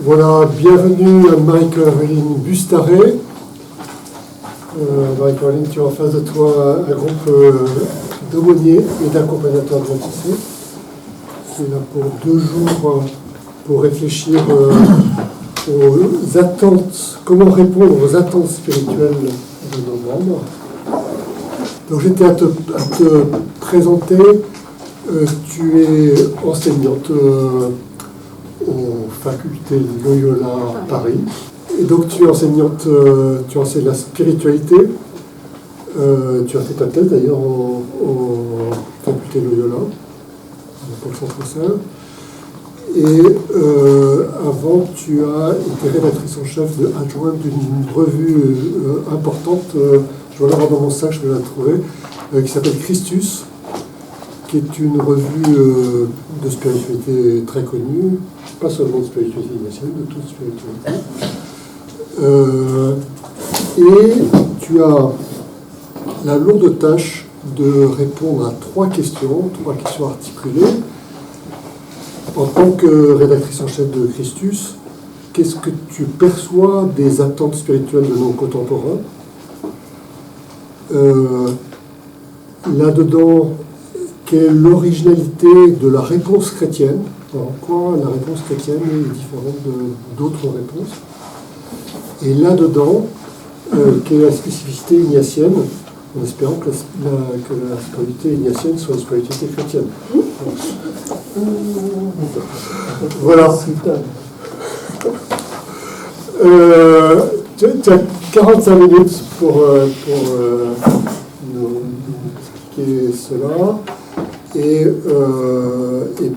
Voilà, bienvenue à Marie-Caroline Bustaré. Marie-Caroline, tu as en face de toi un groupe d'aumôniers et d'accompagnateurs adventistes qui est là pour 2 jours pour réfléchir aux attentes, comment répondre aux attentes spirituelles de nos membres. Donc j'étais à te présenter, tu es enseignante aux facultés de Loyola Paris. Et donc tu es enseignante, tu enseignes la spiritualité. Tu as fait ta thèse d'ailleurs aux facultés Loyola, pour le Centre Saint. Et avant, tu as été rédactrice en chef adjointe d'une revue importante, je vais l'avoir dans mon sac, je vais la trouver, qui s'appelle Christus, qui est une revue de spiritualité très connue, pas seulement de spiritualité initiale, de toute spiritualité. Et tu as la lourde tâche de répondre à 3 questions articulées. En tant que rédactrice en chef de Christus, qu'est-ce que tu perçois des attentes spirituelles de nos contemporains ? Là-dedans, quelle est l'originalité de la réponse chrétienne ? En quoi la réponse chrétienne est différente d'autres réponses ? Et là-dedans, quelle est la spécificité ignatienne, en espérant que la spiritualité ignatienne soit une spiritualité chrétienne. Voilà. Tu as 45 minutes pour nous expliquer cela. Et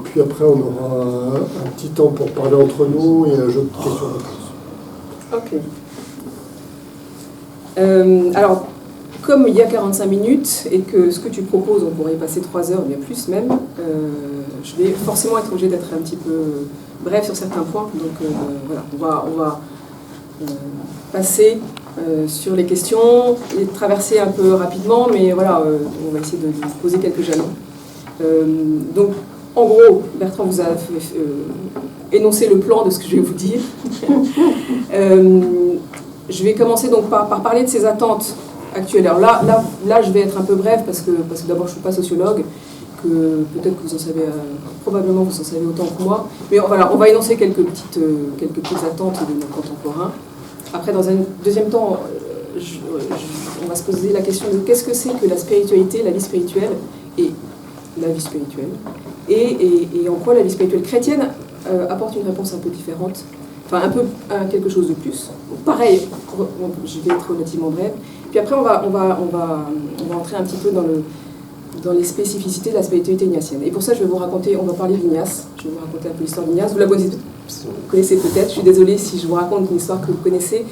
puis après, on aura un petit temps pour parler entre nous et un jeu de questions-réponses. Ok. Alors, comme il y a 45 minutes et que ce que tu proposes, on pourrait y passer 3 heures, bien plus même, je vais forcément être obligée d'être un petit peu bref sur certains points. Donc voilà, on va passer sur les questions, les traverser un peu rapidement, mais voilà, on va essayer de poser quelques jalons. Donc, en gros, Bertrand vous a énoncé le plan de ce que je vais vous dire. Je vais commencer donc par parler de ces attentes actuelles. Alors là, je vais être un peu bref parce que d'abord, je ne suis pas sociologue, que peut-être que vous en savez, probablement vous en savez autant que moi. Mais voilà, on va énoncer quelques petites attentes de nos contemporains. Après, dans un deuxième temps, on va se poser la question de qu'est-ce que c'est que la spiritualité, la vie spirituelle et la vie spirituelle, et en quoi la vie spirituelle chrétienne apporte une réponse un peu différente, enfin un peu quelque chose de plus. Pareil, je vais être relativement brève. Puis après, on va entrer un petit peu dans les spécificités de la spiritualité ignatienne. Et pour ça, on va parler d'Ignace. Je vais vous raconter un peu l'histoire d'Ignace. Vous la connaissez peut-être. Je suis désolée si je vous raconte une histoire que vous connaissez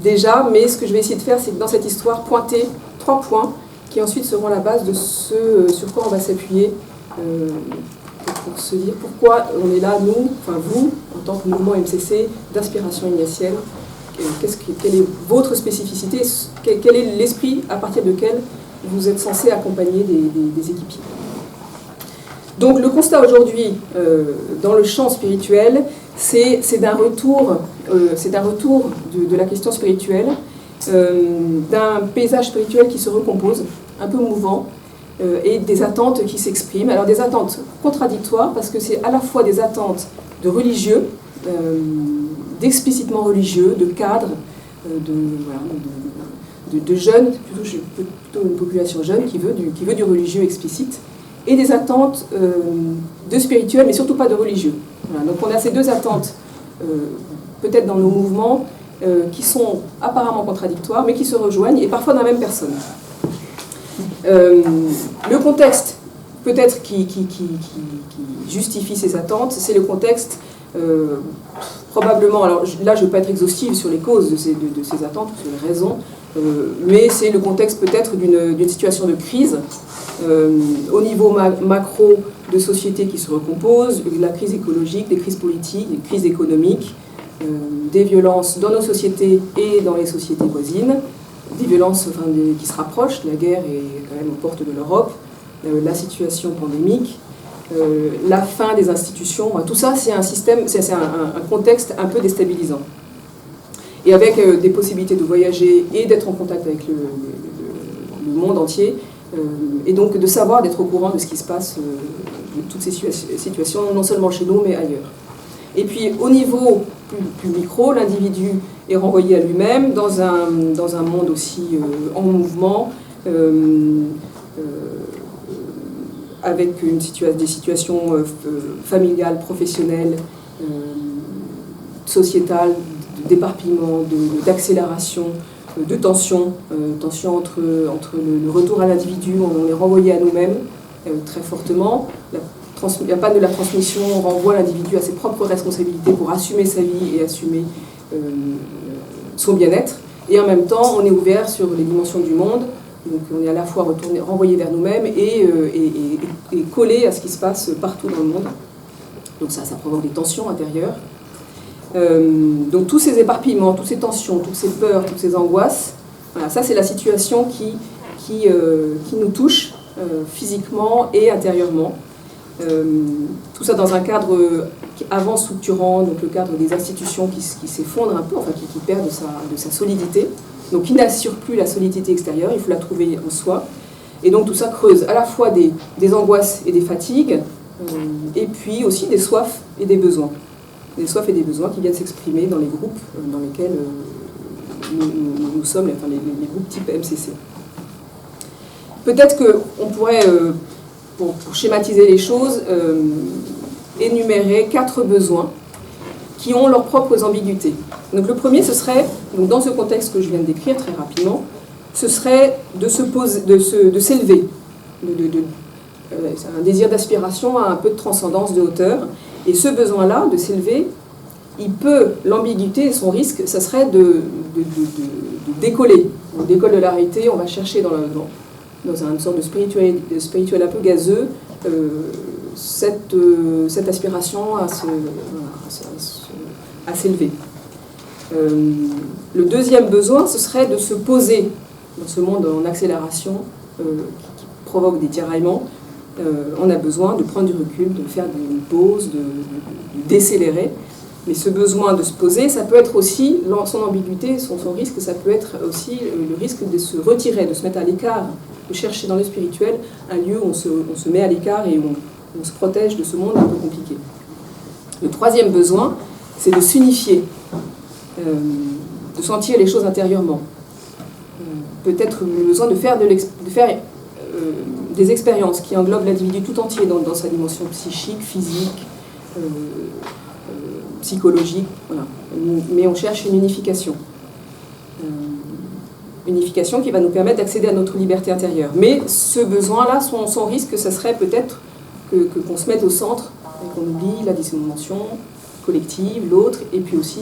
déjà, mais ce que je vais essayer de faire, c'est que dans cette histoire, pointer 3 points qui ensuite seront la base de ce sur quoi on va s'appuyer pour se dire pourquoi on est là, nous, enfin vous, en tant que mouvement MCC d'inspiration ignatienne. Quelle est votre spécificité, quel est l'esprit à partir duquel vous êtes censé accompagner des équipiers. Donc le constat aujourd'hui dans le champ spirituel, c'est d'un retour de la question spirituelle, d'un paysage spirituel qui se recompose, un peu mouvant, et des attentes qui s'expriment. Alors des attentes contradictoires, parce que c'est à la fois des attentes de religieux, d'explicitement religieux, de cadres, de jeunes, plutôt une population jeune qui veut du religieux explicite, et des attentes de spirituel, mais surtout pas de religieux. Voilà, donc on a ces 2 attentes, peut-être dans nos mouvements, qui sont apparemment contradictoires, mais qui se rejoignent, et parfois dans la même personne. Le contexte, peut-être qui justifie ces attentes, c'est le contexte, probablement, alors là je ne vais pas être exhaustive sur les causes de ces attentes, sur les raisons, mais c'est le contexte peut-être d'une situation de crise, au niveau macro de sociétés qui se recomposent, la crise écologique, des crises politiques, des crises économiques, des violences dans nos sociétés et dans les sociétés voisines, des violences qui se rapprochent, la guerre est quand même aux portes de l'Europe, la situation pandémique, la fin des institutions. Tout ça, c'est un système, c'est un contexte un peu déstabilisant. Et avec des possibilités de voyager et d'être en contact avec le monde entier, et donc de savoir, d'être au courant de ce qui se passe, de toutes ces situations, non seulement chez nous, mais ailleurs. Et puis, au niveau plus micro, l'individu est renvoyé à lui-même dans un monde aussi en mouvement, avec des situations familiales, professionnelles, sociétales, d'éparpillement, d'accélération, de tension entre le retour à l'individu, on est renvoyé à nous-mêmes très fortement. La panne de la transmission renvoie l'individu à ses propres responsabilités pour assumer sa vie et assumer son bien-être. Et en même temps, on est ouvert sur les dimensions du monde. Donc on est à la fois renvoyé vers nous-mêmes et collé à ce qui se passe partout dans le monde. Donc ça provoque des tensions intérieures. Donc tous ces éparpillements, toutes ces tensions, toutes ces peurs, toutes ces angoisses, voilà, ça c'est la situation qui nous touche physiquement et intérieurement. Tout ça dans un cadre avant structurant, donc le cadre des institutions qui s'effondrent un peu, enfin qui perdent de sa solidité, donc qui n'assure plus la solidité extérieure, il faut la trouver en soi. Et donc tout ça creuse à la fois des angoisses et des fatigues, et puis aussi des soifs et des besoins. Des soifs et des besoins qui viennent s'exprimer dans les groupes dans lesquels nous sommes, enfin, les groupes type MCC. Peut-être qu'on pourrait, pour schématiser les choses, énumérer 4 besoins qui ont leurs propres ambiguïtés. Donc le premier, ce serait, donc dans ce contexte que je viens de décrire très rapidement, ce serait de s'élever, c'est un désir d'aspiration à un peu de transcendance, de hauteur. Et ce besoin-là, de s'élever, l'ambiguïté et son risque, ça serait de décoller. On décolle de la réalité, on va chercher dans une sorte de spirituel un peu gazeux, cette aspiration à s'élever. Le deuxième besoin, ce serait de se poser dans ce monde en accélération qui provoque des tiraillements. On a besoin de prendre du recul, de faire une pause, de décélérer. Mais ce besoin de se poser, ça peut être aussi, son ambiguïté, son risque, ça peut être aussi le risque de se retirer, de se mettre à l'écart, de chercher dans le spirituel un lieu où on se met à l'écart et où on se protège de ce monde un peu compliqué. Le troisième besoin, c'est de s'unifier, de sentir les choses intérieurement. Peut-être le besoin de faire des expériences qui englobent l'individu tout entier dans sa dimension psychique, physique, psychologique. Voilà. Mais on cherche une unification. Unification qui va nous permettre d'accéder à notre liberté intérieure. Mais ce besoin-là, son risque, ça serait peut-être qu'on se mette au centre et qu'on oublie la dimension collective, l'autre, et puis aussi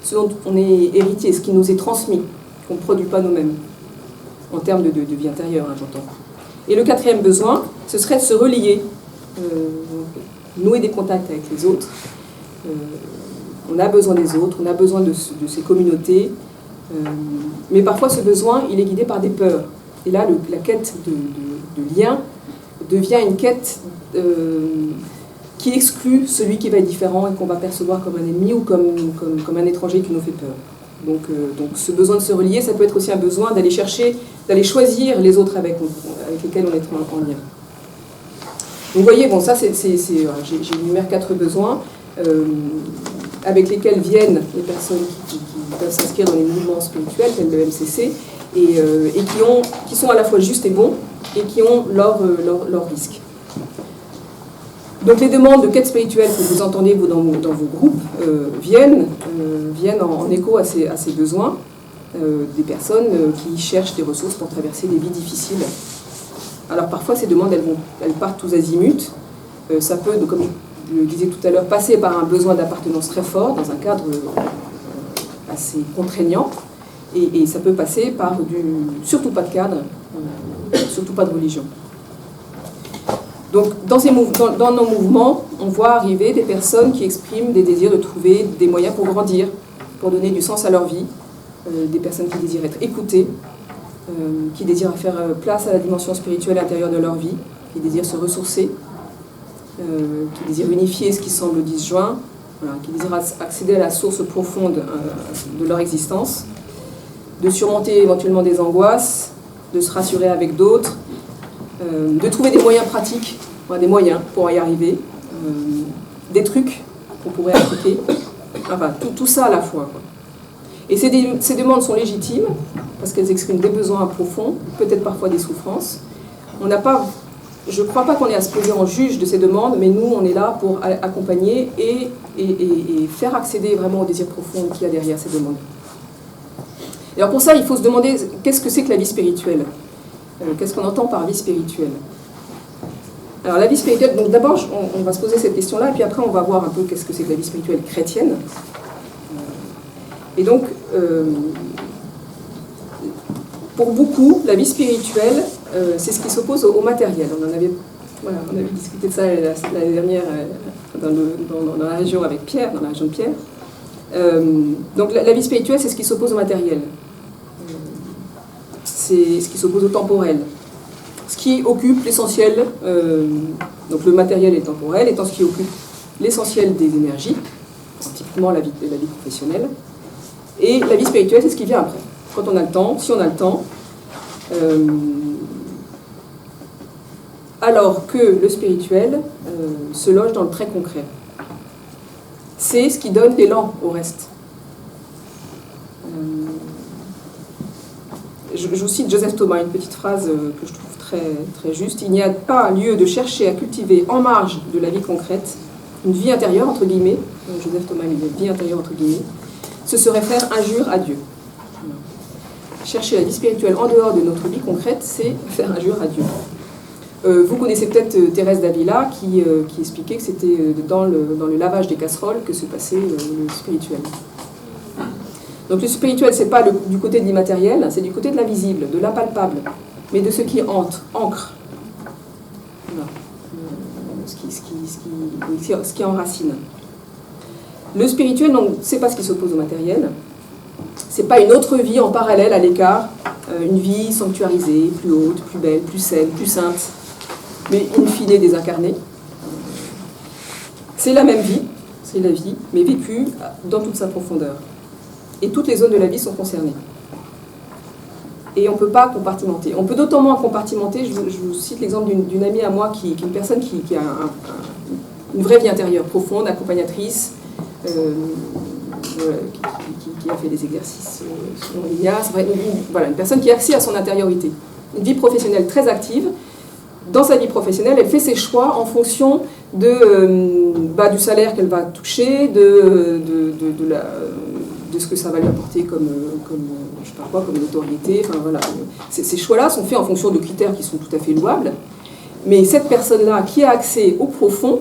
ce dont on est héritier, ce qui nous est transmis, qu'on ne produit pas nous-mêmes, en termes de vie intérieure, hein, j'entends. Et le quatrième besoin, ce serait de se relier, nouer des contacts avec les autres. On a besoin des autres, on a besoin de ces communautés, mais parfois ce besoin, il est guidé par des peurs. Et là, la quête de lien devient une quête qui exclut celui qui va être différent et qu'on va percevoir comme un ennemi ou comme un étranger qui nous fait peur. Donc ce besoin de se relier, ça peut être aussi un besoin d'aller choisir les autres avec lesquels on est en lien. Donc vous voyez, bon, ça j'énumère 4 besoins avec lesquels viennent les personnes qui peuvent s'inscrire dans les mouvements spirituels, tels le MCC, et qui sont à la fois justes et bons, et qui ont leur risque. Donc les demandes de quête spirituelle que vous entendez dans vos groupes viennent en écho à ces besoins des personnes qui cherchent des ressources pour traverser des vies difficiles. Alors parfois ces demandes elles partent tous azimuts. Ça peut, donc, comme je le disais tout à l'heure, passer par un besoin d'appartenance très fort dans un cadre assez contraignant, et ça peut passer par surtout pas de cadre, surtout pas de religion. Donc, dans nos mouvements, on voit arriver des personnes qui expriment des désirs de trouver des moyens pour grandir, pour donner du sens à leur vie, des personnes qui désirent être écoutées, qui désirent faire place à la dimension spirituelle intérieure de leur vie, qui désirent se ressourcer, qui désirent unifier ce qui semble disjoint, voilà, qui désirent accéder à la source profonde de leur existence, de surmonter éventuellement des angoisses, de se rassurer avec d'autres, de trouver des moyens pratiques, voilà, des moyens pour y arriver, des trucs qu'on pourrait appliquer, enfin tout ça à la fois, quoi. Et ces demandes sont légitimes, parce qu'elles expriment des besoins profonds, peut-être parfois des souffrances. Je ne crois pas qu'on ait à se poser en juge de ces demandes, mais nous, on est là pour accompagner et faire accéder vraiment au désir profond qu'il y a derrière ces demandes. Et alors pour ça, il faut se demander qu'est-ce que c'est que la vie spirituelle ? Qu'est-ce qu'on entend par vie spirituelle ? Alors la vie spirituelle, donc d'abord, on va se poser cette question-là, et puis après, on va voir un peu qu'est-ce que c'est que la vie spirituelle chrétienne. Et donc, pour beaucoup, la vie spirituelle, c'est ce qui s'oppose au matériel. On avait discuté de ça l'année dernière dans la région avec Pierre, dans la région de Pierre. Donc la vie spirituelle, c'est ce qui s'oppose au matériel. C'est ce qui s'oppose au temporel. Ce qui occupe l'essentiel, donc le matériel est temporel, étant ce qui occupe l'essentiel des énergies, typiquement la vie professionnelle. Et la vie spirituelle, c'est ce qui vient après. Quand on a le temps, si on a le temps, alors que le spirituel se loge dans le très concret. C'est ce qui donne l'élan au reste. Je vous cite Joseph Thomas, une petite phrase que je trouve très, très juste. « Il n'y a pas lieu de chercher à cultiver en marge de la vie concrète une vie intérieure, entre guillemets, Joseph Thomas, une vie intérieure, entre guillemets, ce serait faire injure à Dieu. » Chercher la vie spirituelle en dehors de notre vie concrète, c'est faire injure à Dieu. Vous connaissez peut-être Thérèse d'Avila qui expliquait que c'était dans le lavage des casseroles que se passait le spirituel. Donc le spirituel, c'est pas du côté de l'immatériel, c'est du côté de l'invisible, de l'impalpable, mais de ce qui ancre. Voilà. Ce qui enracine. Le spirituel, donc, c'est pas ce qui s'oppose au matériel. C'est pas une autre vie en parallèle, à l'écart, une vie sanctuarisée, plus haute, plus belle, plus saine, plus sainte, mais in fine désincarnée. C'est la même vie, c'est la vie, mais vécue dans toute sa profondeur. Et toutes les zones de la vie sont concernées. Et on ne peut pas compartimenter. On peut d'autant moins compartimenter, je vous cite l'exemple d'une amie à moi, qui est une personne qui a une vraie vie intérieure profonde, accompagnatrice, qui a fait des exercices selon l'INIAS, voilà, une personne qui a accès à son intériorité. Une vie professionnelle très active. Dans sa vie professionnelle, elle fait ses choix en fonction du salaire qu'elle va toucher, de ce que ça va lui apporter comme notoriété. Enfin, voilà. Ces choix-là sont faits en fonction de critères qui sont tout à fait louables. Mais cette personne-là, qui a accès au profond,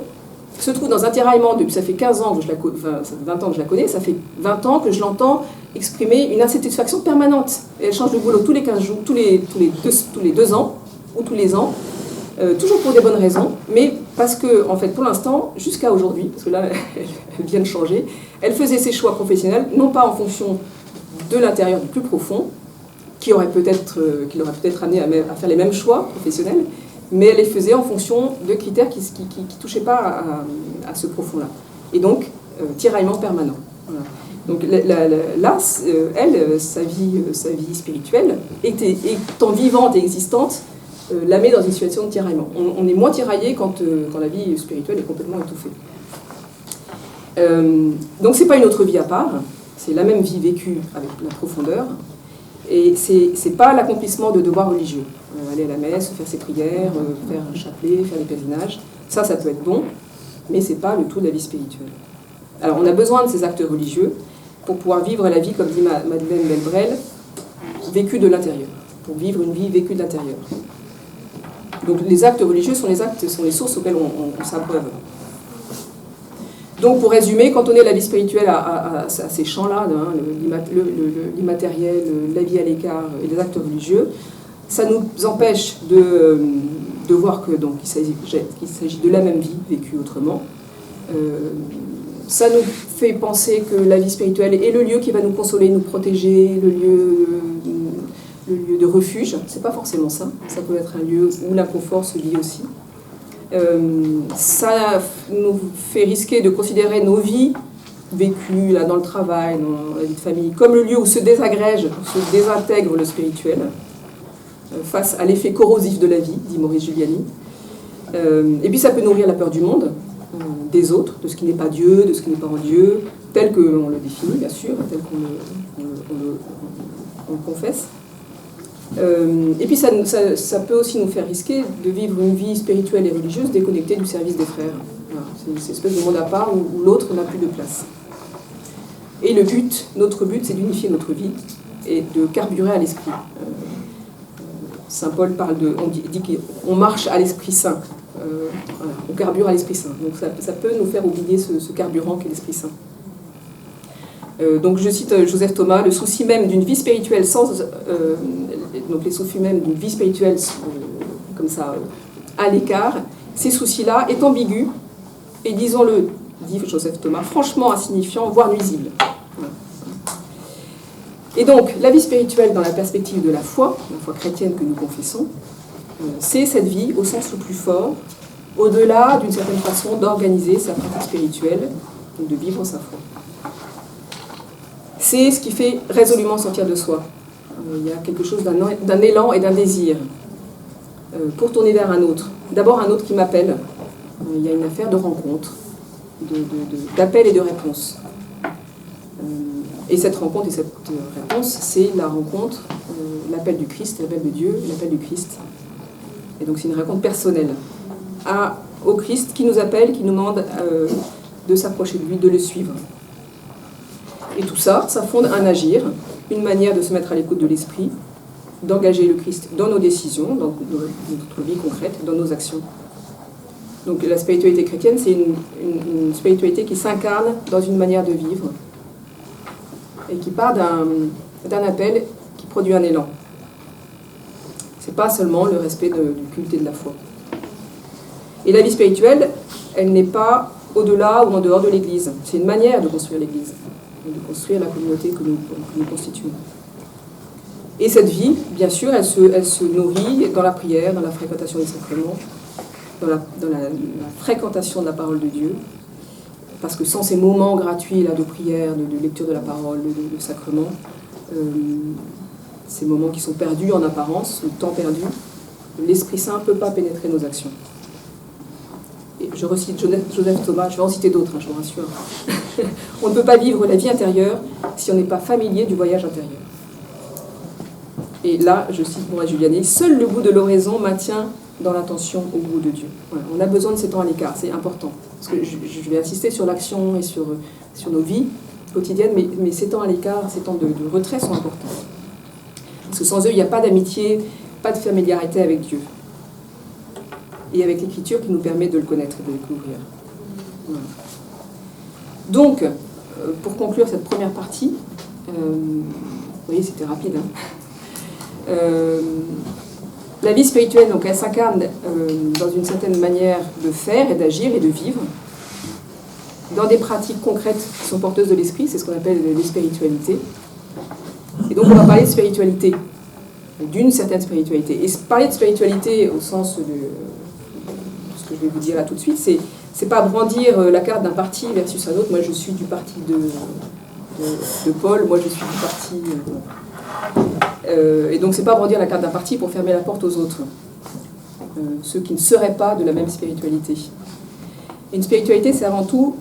se trouve dans un tiraillement depuis, ça fait 15 ans que 20 ans que je la connais, ça fait 20 ans que je l'entends exprimer une insatisfaction permanente. Et elle change de boulot tous les 15 jours, tous les 2 ans, ou tous les ans, toujours pour des bonnes raisons, mais parce que, en fait, pour l'instant, jusqu'à aujourd'hui, parce que là, elle vient de changer, elle faisait ses choix professionnels, non pas en fonction de l'intérieur du plus profond, qui l'aurait peut-être amené à faire les mêmes choix professionnels, mais elle les faisait en fonction de critères qui ne touchaient pas à ce profond-là. Et donc, tiraillement permanent. Voilà. Donc là, elle, sa vie spirituelle, étant vivante et existante, la met dans une situation de tiraillement. On est moins tiraillé quand la vie spirituelle est complètement étouffée. Donc c'est pas une autre vie à part, c'est la même vie vécue avec la profondeur, et c'est pas l'accomplissement de devoirs religieux. Aller à la messe, faire ses prières, faire un chapelet, faire des pèlerinages, ça peut être bon, mais c'est pas le tout de la vie spirituelle. Alors on a besoin de ces actes religieux pour pouvoir vivre la vie, comme dit Madeleine Delbrel, vécue de l'intérieur, pour vivre une vie vécue de l'intérieur. Donc les actes religieux sont les sources auxquelles on s'abreuve. Donc pour résumer, quand on est la vie spirituelle à ces champs-là, l'immatériel, la vie à l'écart et les actes religieux, ça nous empêche de voir que donc il s'agit de la même vie vécue autrement. Ça nous fait penser que la vie spirituelle est le lieu qui va nous consoler, nous protéger, le lieu de refuge. C'est pas forcément ça. Ça peut être un lieu où l'inconfort se vit aussi. Ça nous fait risquer de considérer nos vies vécues là, dans le travail, dans la vie de famille, comme le lieu où se désagrège, où se désintègre le spirituel, face à l'effet corrosif de la vie, dit Maurice Giuliani. Et puis ça peut nourrir la peur du monde, des autres, de ce qui n'est pas Dieu, de ce qui n'est pas en Dieu, tel qu'on le définit, bien sûr, tel qu'on le confesse. Et puis ça peut aussi nous faire risquer de vivre une vie spirituelle et religieuse déconnectée du service des frères. Voilà. C'est une espèce de monde à part où l'autre n'a plus de place. Et notre but, c'est d'unifier notre vie et de carburer à l'esprit. Saint Paul dit qu'on marche à l'Esprit Saint. Voilà, on carbure à l'Esprit Saint. Donc ça peut nous faire oublier ce carburant qu'est l'Esprit Saint. Donc je cite Joseph Thomas, le souci même d'une vie spirituelle donc les soucis même d'une vie spirituelle comme ça à l'écart, ces soucis-là est ambigu et disons-le, dit Joseph Thomas, franchement insignifiant, voire nuisible. Voilà. Et donc la vie spirituelle dans la perspective de la foi chrétienne que nous confessons, c'est cette vie au sens le plus fort, au-delà d'une certaine façon d'organiser sa pratique spirituelle, donc de vivre sa foi. C'est ce qui fait résolument sortir de soi. Il y a quelque chose d'un élan et d'un désir pour tourner vers un autre. D'abord un autre qui m'appelle. Il y a une affaire de rencontre, d'appel et de réponse. Et cette rencontre et cette réponse, c'est la rencontre, l'appel du Christ, l'appel de Dieu, l'appel du Christ. Et donc c'est une rencontre personnelle au Christ qui nous appelle, qui nous demande de s'approcher de lui, de le suivre. Et tout ça, ça fonde un agir, une manière de se mettre à l'écoute de l'esprit, d'engager le Christ dans nos décisions, dans notre vie concrète, dans nos actions. Donc la spiritualité chrétienne, c'est une spiritualité qui s'incarne dans une manière de vivre et qui part d'un appel qui produit un élan. C'est pas seulement le respect du culte et de la foi. Et la vie spirituelle, elle n'est pas au-delà ou en dehors de l'Église. C'est une manière de construire l'Église, de construire la communauté que nous constituons. Et cette vie, bien sûr, elle se nourrit dans la prière, dans la fréquentation des sacrements, dans la fréquentation de la parole de Dieu, parce que sans ces moments gratuits là, de prière, de lecture de la parole, de sacrements, ces moments qui sont perdus en apparence, le temps perdu, l'Esprit Saint ne peut pas pénétrer nos actions. Et je recite Joseph Thomas, je vais en citer d'autres, je vous rassure. On ne peut pas vivre la vie intérieure si on n'est pas familier du voyage intérieur. Et là, je cite Maurice Giuliani, seul le bout de l'oraison maintient dans l'attention au goût de Dieu. Voilà, on a besoin de ces temps à l'écart, c'est important. Parce que je vais insister sur l'action et sur nos vies quotidiennes, mais ces temps à l'écart, ces temps de retrait sont importants. Parce que sans eux, il n'y a pas d'amitié, pas de familiarité avec Dieu. Et avec l'Écriture qui nous permet de le connaître et de le découvrir. Voilà. Donc, pour conclure cette première partie, vous voyez, c'était rapide, hein. La vie spirituelle, donc, elle s'incarne dans une certaine manière de faire et d'agir et de vivre, dans des pratiques concrètes qui sont porteuses de l'esprit, c'est ce qu'on appelle les spiritualités. Et donc on va parler de spiritualité, d'une certaine spiritualité. Et parler de spiritualité au sens de ce que je vais vous dire là tout de suite, c'est pas brandir la carte d'un parti versus un autre. Moi je suis du parti de Paul, moi je suis du parti... et donc c'est pas brandir la carte d'un parti pour fermer la porte aux autres, ceux qui ne seraient pas de la même spiritualité. Et une spiritualité, c'est avant tout,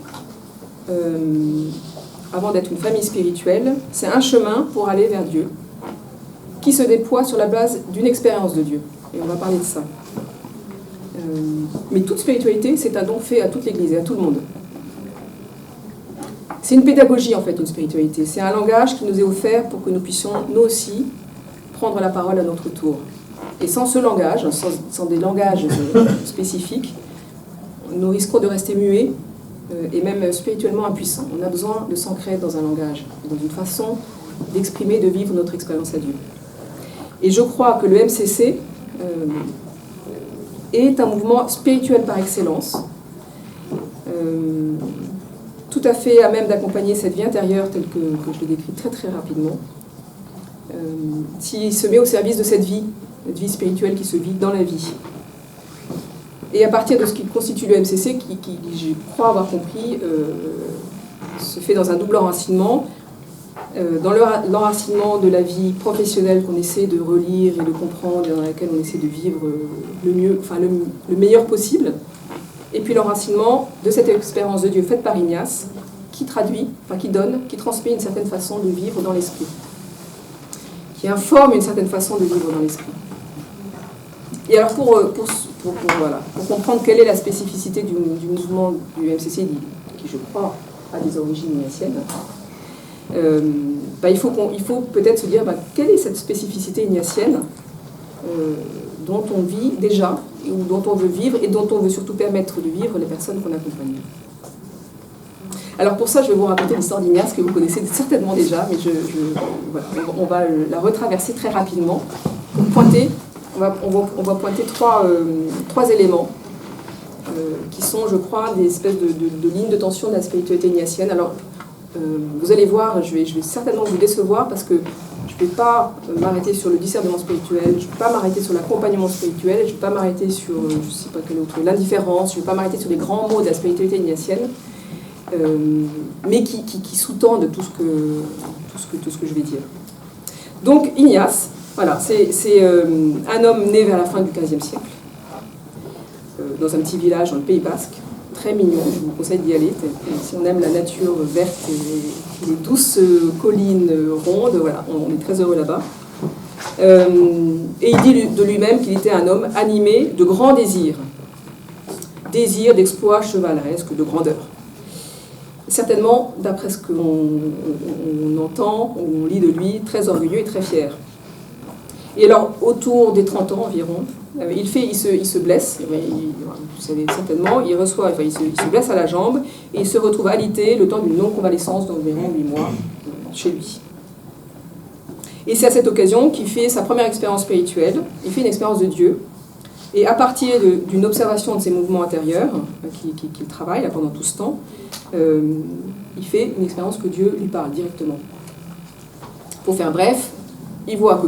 avant d'être une famille spirituelle, c'est un chemin pour aller vers Dieu, qui se déploie sur la base d'une expérience de Dieu. Et on va parler de ça. Mais toute spiritualité, c'est un don fait à toute l'Église et à tout le monde. C'est une pédagogie, en fait, une spiritualité. C'est un langage qui nous est offert pour que nous puissions, nous aussi, prendre la parole à notre tour. Et sans ce langage, sans des langages spécifiques, nous risquons de rester muets et même spirituellement impuissants. On a besoin de s'ancrer dans un langage, dans une façon d'exprimer, de vivre notre expérience à Dieu. Et je crois que le MCC est un mouvement spirituel par excellence, tout à fait à même d'accompagner cette vie intérieure telle que je l'ai décrite très très rapidement, s'il se met au service de cette vie spirituelle qui se vit dans la vie. Et à partir de ce qui constitue le MCC, qui je crois avoir compris, se fait dans un double enracinement. Dans l'enracinement de la vie professionnelle qu'on essaie de relire et de comprendre, et dans laquelle on essaie de vivre le meilleur possible. Et puis l'enracinement de cette expérience de Dieu faite par Ignace, qui traduit, qui transmet une certaine façon de vivre dans l'esprit, qui informe une certaine façon de vivre dans l'esprit. Et alors pour comprendre quelle est la spécificité du mouvement du MCC, qui je crois a des origines ignatiennes, il faut peut-être se dire quelle est cette spécificité ignatienne dont on vit déjà, ou dont on veut vivre, et dont on veut surtout permettre de vivre les personnes qu'on accompagne. Alors pour ça, je vais vous raconter l'histoire d'Ignace, que vous connaissez certainement déjà, mais on va la retraverser très rapidement pour pointer. On va pointer trois éléments qui sont, je crois, des espèces de lignes de tension de la spiritualité ignatienne. Alors, vous allez voir, je vais certainement vous décevoir parce que je ne vais pas m'arrêter sur le discernement spirituel, je ne vais pas m'arrêter sur l'accompagnement spirituel, je ne vais pas m'arrêter sur, je ne sais pas quel autre, l'indifférence, je ne vais pas m'arrêter sur les grands mots de la spiritualité ignatienne, mais qui sous-tendent tout ce que je vais dire. Donc, Ignace, voilà, c'est un homme né vers la fin du XVe siècle, dans un petit village dans le Pays Basque, très mignon, je vous conseille d'y aller. Si on aime la nature verte et les douces collines rondes, voilà, on est très heureux là-bas. Et il dit de lui-même qu'il était un homme animé de grands désirs, d'exploits chevaleresques, de grandeur. Certainement, d'après ce qu'on entend, on lit de lui, très orgueilleux et très fier. Et alors, autour des 30 ans environ, il se blesse, vous savez certainement, il se blesse à la jambe et il se retrouve alité le temps d'une longue convalescence d'environ 8 mois chez lui. Et c'est à cette occasion qu'il fait sa première expérience spirituelle, il fait une expérience de Dieu, et à partir d'une observation de ses mouvements intérieurs, qu'il travaille pendant tout ce temps, il fait une expérience que Dieu lui parle directement. Pour faire bref, il voit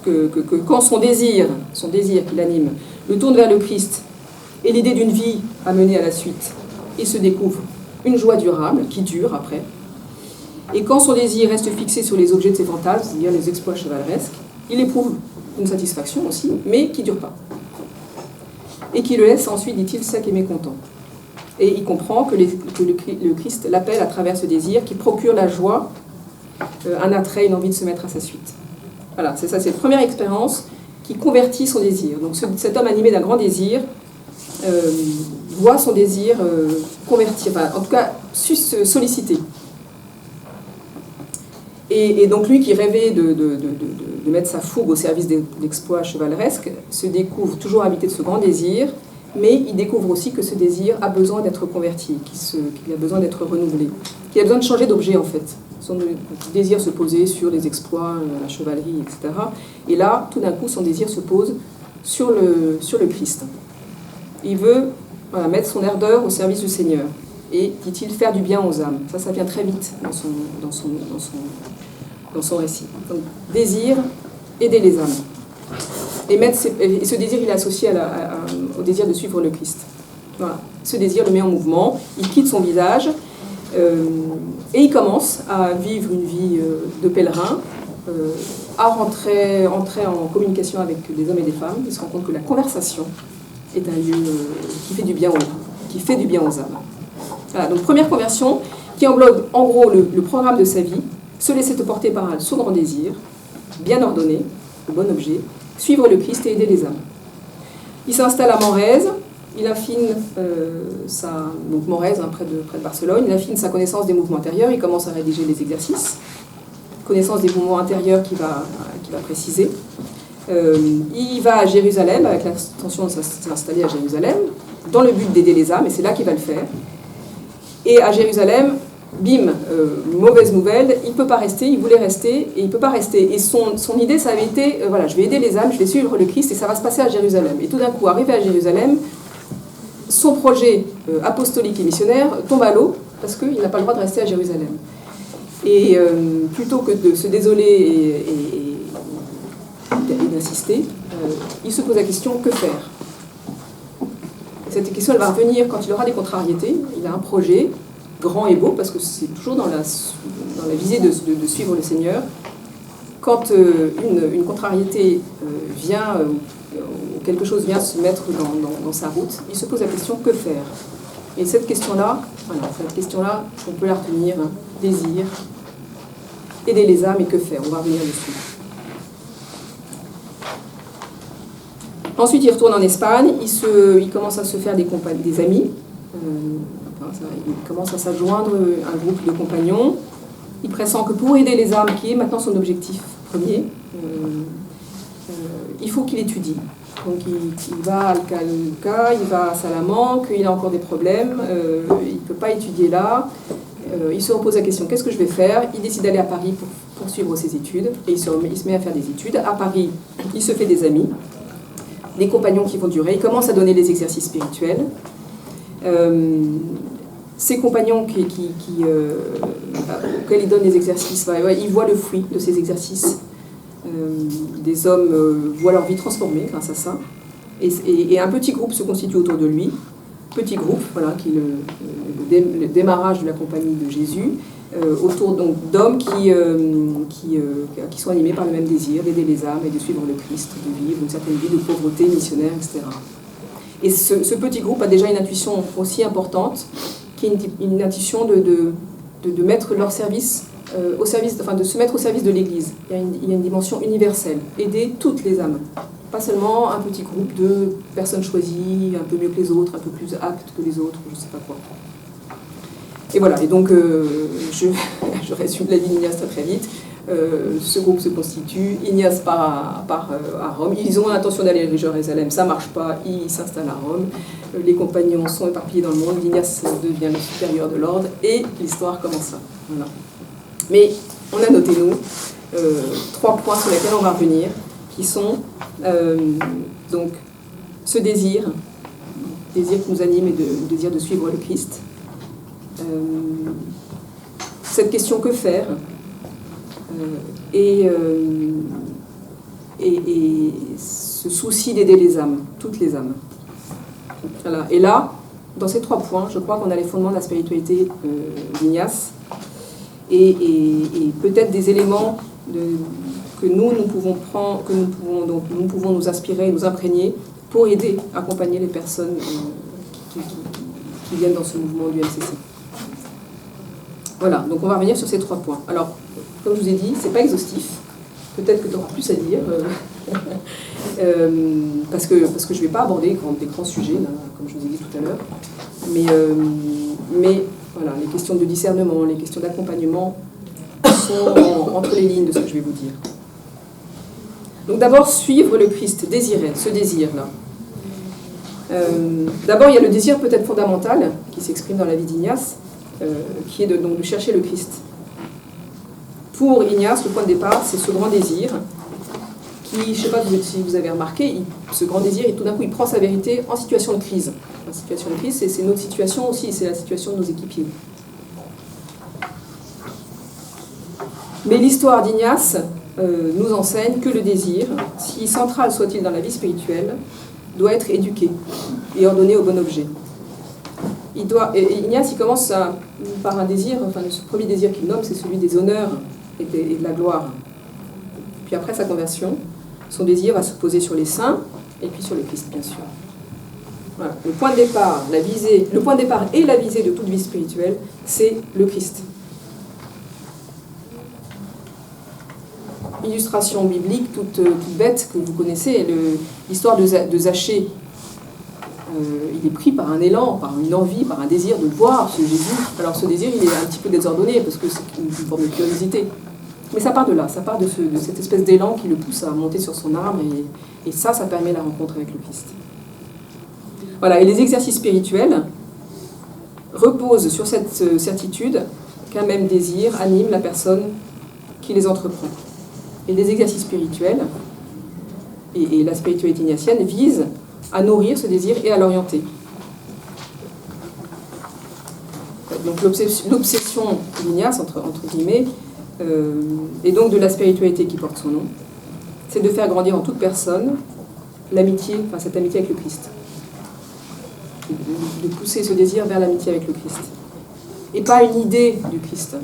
que quand son désir qui l'anime, le tourne vers le Christ et l'idée d'une vie à mener à la suite, il se découvre une joie durable qui dure après. Et quand son désir reste fixé sur les objets de ses fantasmes, c'est-à-dire les exploits chevaleresques, il éprouve une satisfaction aussi, mais qui ne dure pas. Et qui le laisse ensuite, dit-il, sec et mécontent. Et il comprend que le Christ l'appelle à travers ce désir qui procure la joie, un attrait, une envie de se mettre à sa suite. Voilà, c'est ça, c'est la première expérience qui convertit son désir. Donc cet homme animé d'un grand désir voit son désir convertir, en tout cas solliciter. Et donc lui qui rêvait de mettre sa fougue au service d'exploits chevaleresques se découvre toujours habité de ce grand désir, mais il découvre aussi que ce désir a besoin d'être converti, qu'il a besoin d'être renouvelé, qu'il a besoin de changer d'objet en fait. Son désir se posait sur les exploits, la chevalerie, etc. Et là, tout d'un coup, son désir se pose sur le Christ. Il veut mettre son ardeur au service du Seigneur. Et, dit-il, faire du bien aux âmes. Ça vient très vite dans son récit. Donc, désir, aider les âmes. Et ce désir, il est associé au désir de suivre le Christ. Voilà. Ce désir le met en mouvement, il quitte son visage, et il commence à vivre une vie de pèlerin, à entrer en communication avec des hommes et des femmes. Il se rend compte que la conversation est un lieu qui fait du bien aux âmes. Voilà, donc première conversion qui englobe en gros le programme de sa vie, se laisser te porter par un sourd désir, bien ordonné, le bon objet, suivre le Christ et aider les âmes. Il s'installe à Manresa, il affine donc Manresa, près de Barcelone, il affine sa connaissance des mouvements intérieurs, il commence à rédiger les exercices, connaissance des mouvements intérieurs qu'il va préciser. Il va à Jérusalem, avec l'intention de s'installer à Jérusalem, dans le but d'aider les âmes, et c'est là qu'il va le faire. Et à Jérusalem, bim, mauvaise nouvelle, il ne peut pas rester, il voulait rester, et il ne peut pas rester. Et son idée, ça avait été, voilà, je vais aider les âmes, je vais suivre le Christ, et ça va se passer à Jérusalem. Et tout d'un coup, arrivé à Jérusalem, son projet apostolique et missionnaire tombe à l'eau, parce qu'il n'a pas le droit de rester à Jérusalem. Et plutôt que de se désoler et d'insister, il se pose la question, que faire ? Cette question, elle va revenir quand il aura des contrariétés. Il a un projet grand et beau, parce que c'est toujours dans la visée de suivre le Seigneur. Quand une contrariété vient, ou quelque chose vient se mettre dans sa route, il se pose la question, que faire? Et cette question-là, on peut la retenir, hein, désir, aider les âmes, et que faire? On va revenir dessus. Ensuite, il retourne en Espagne, il commence à se faire des amis, il commence à s'adjoindre un groupe de compagnons. Il pressent que pour aider les âmes, qui est maintenant son objectif premier, il faut qu'il étudie. Donc il va à Alcalá, il va à Salamanque, il a encore des problèmes, il ne peut pas étudier là. Il se repose la question, qu'est-ce que je vais faire? Il décide d'aller à Paris pour poursuivre ses études, et il se met à faire des études. À Paris, il se fait des amis, des compagnons qui vont durer. Il commence à donner des exercices spirituels. Ces compagnons auxquels il donne les exercices, il voit le fruit de ces exercices. Des hommes voient leur vie transformée grâce à ça. Et un petit groupe se constitue autour de lui. Petit groupe, voilà, qui est le démarrage de la compagnie de Jésus, autour donc d'hommes qui sont animés par le même désir d'aider les âmes et de suivre le Christ, de vivre une certaine vie de pauvreté missionnaire, etc. Et ce petit groupe a déjà une intuition aussi importante, qui est une intuition de mettre leur service au service, de se mettre au service de l'Église. Il y a une dimension universelle, aider toutes les âmes, pas seulement un petit groupe de personnes choisies, un peu mieux que les autres, un peu plus aptes que les autres, je ne sais pas quoi. Et voilà, et donc je résume la vie d'Ignace très vite. Ce groupe se constitue, Ignace part à Rome, ils ont l'intention d'aller à Jérusalem, ça ne marche pas, ils s'installent à Rome, les compagnons sont éparpillés dans le monde, Ignace devient le supérieur de l'ordre, et l'histoire commence là. Voilà. Mais on a noté, nous, 3 points sur lesquels on va revenir, qui sont donc ce désir qui nous anime, et le désir de suivre le Christ. Cette question, que faire? Et ce souci d'aider les âmes, toutes les âmes. Voilà. Et là, dans ces 3 points, je crois qu'on a les fondements de la spiritualité d'Ignace, et peut-être des éléments que nous pouvons prendre, dont nous pouvons nous inspirer, nous imprégner pour aider, accompagner les personnes qui viennent dans ce mouvement du MCC. Voilà, donc on va revenir sur ces 3 points. Alors, comme je vous ai dit, c'est pas exhaustif. Peut-être que tu auras plus à dire, parce que je ne vais pas aborder des grands sujets, là, comme je vous ai dit tout à l'heure. Mais voilà, les questions de discernement, les questions d'accompagnement sont entre les lignes de ce que je vais vous dire. Donc d'abord, suivre le Christ, désirer, ce désir-là. D'abord, il y a le désir peut-être fondamental qui s'exprime dans la vie d'Ignace, qui est de chercher le Christ. Pour Ignace, le point de départ, c'est ce grand désir qui, je ne sais pas si vous avez remarqué, ce grand désir, et tout d'un coup, il prend sa vérité en situation de crise. La situation de crise, c'est notre situation aussi, c'est la situation de nos équipiers. Mais l'histoire d'Ignace nous enseigne que le désir, si central soit-il dans la vie spirituelle, doit être éduqué et ordonné au bon objet. Ignace, il commence par un désir, ce premier désir qu'il nomme, c'est celui des honneurs et de la gloire. Puis après sa conversion, son désir va se poser sur les saints et puis sur le Christ, bien sûr. Voilà. Le point de départ et la visée de toute vie spirituelle, c'est le Christ. Illustration biblique toute bête que vous connaissez, l'histoire de Zachée. Il est pris par un élan, par une envie, par un désir de voir ce Jésus. Alors ce désir, il est un petit peu désordonné parce que c'est une forme de curiosité. Mais ça part de là, ça part de cette espèce d'élan qui le pousse à monter sur son arbre, et ça permet la rencontre avec le Christ. Voilà, et les exercices spirituels reposent sur cette certitude qu'un même désir anime la personne qui les entreprend. Et les exercices spirituels et la spiritualité ignatienne visent à nourrir ce désir et à l'orienter. Donc l'obsession d'Ignace, entre guillemets, et donc de la spiritualité qui porte son nom, c'est de faire grandir en toute personne l'amitié, cette amitié avec le Christ. de pousser ce désir vers l'amitié avec le Christ. Et pas une idée du Christ,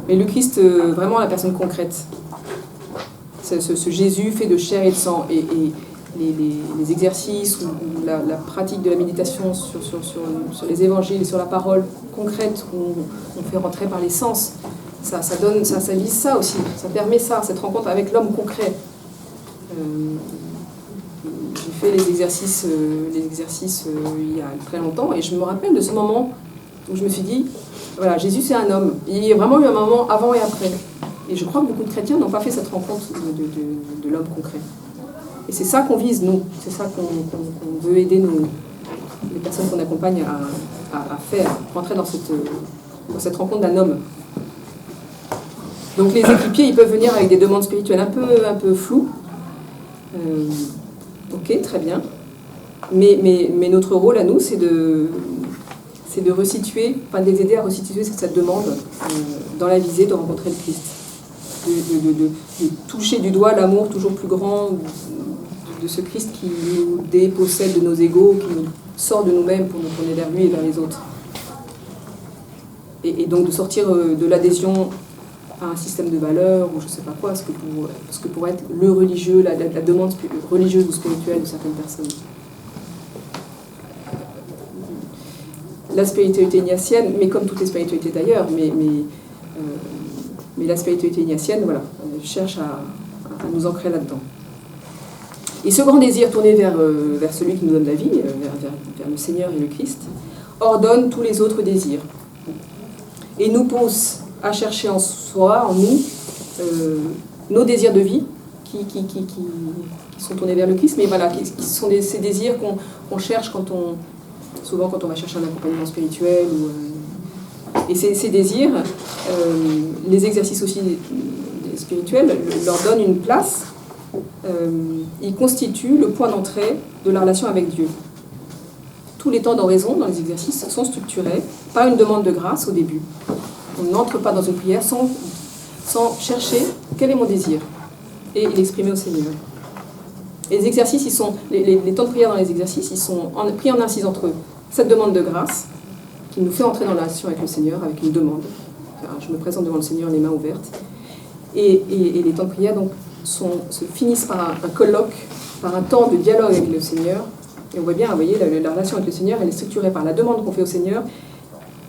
mais le Christ, vraiment la personne concrète. Ce Jésus fait de chair et de sang. Et les exercices ou la pratique de la méditation sur les évangiles et sur la parole concrète où on fait rentrer par les sens, ça vise ça aussi, ça permet ça, cette rencontre avec l'homme concret. J'ai fait les exercices il y a très longtemps et je me rappelle de ce moment où je me suis dit, voilà, Jésus c'est un homme. Il y a vraiment eu un moment avant et après. Et je crois que beaucoup de chrétiens n'ont pas fait cette rencontre de l'homme concret. Et c'est ça qu'on vise, nous. C'est ça qu'on veut aider les personnes qu'on accompagne à faire, rentrer dans cette rencontre d'un homme. Donc les équipiers, ils peuvent venir avec des demandes spirituelles un peu floues. Ok, très bien. Mais notre rôle à nous, c'est de resituer, enfin de les aider à resituer cette demande dans la visée de rencontrer le Christ. De toucher du doigt l'amour toujours plus grand de ce Christ qui nous dépossède de nos égos, qui nous sort de nous-mêmes pour nous tourner vers lui et vers les autres. Et donc de sortir de l'adhésion à un système de valeurs ou je ne sais pas quoi, ce que pourrait être le religieux, la demande religieuse ou spirituelle de certaines personnes. La spiritualité ignatienne, mais comme toutes les spiritualités d'ailleurs, mais la spiritualité ignatienne, voilà, cherche à nous ancrer là-dedans. Et ce grand désir tourné vers celui qui nous donne la vie, vers le Seigneur et le Christ, ordonne tous les autres désirs. Et nous pousse à chercher en soi, en nous, nos désirs de vie qui sont tournés vers le Christ, mais voilà, qui sont ces désirs qu'on cherche souvent quand on va chercher un accompagnement spirituel. Et ces désirs, les exercices aussi spirituels leur donnent une place. Ils constituent le point d'entrée de la relation avec Dieu. Tous les temps d'oraison dans les exercices sont structurés par une demande de grâce au début. On n'entre pas dans une prière sans chercher quel est mon désir et l'exprimer au Seigneur. Et les exercices, les temps de prière dans les exercices, ils sont pris en incise entre eux. Cette demande de grâce qui nous fait entrer dans la relation avec le Seigneur, avec une demande. Enfin, je me présente devant le Seigneur les mains ouvertes. Et les temps de prière donc, se finissent par un colloque, par un temps de dialogue avec le Seigneur. Et on voit bien, vous voyez, la relation avec le Seigneur, elle est structurée par la demande qu'on fait au Seigneur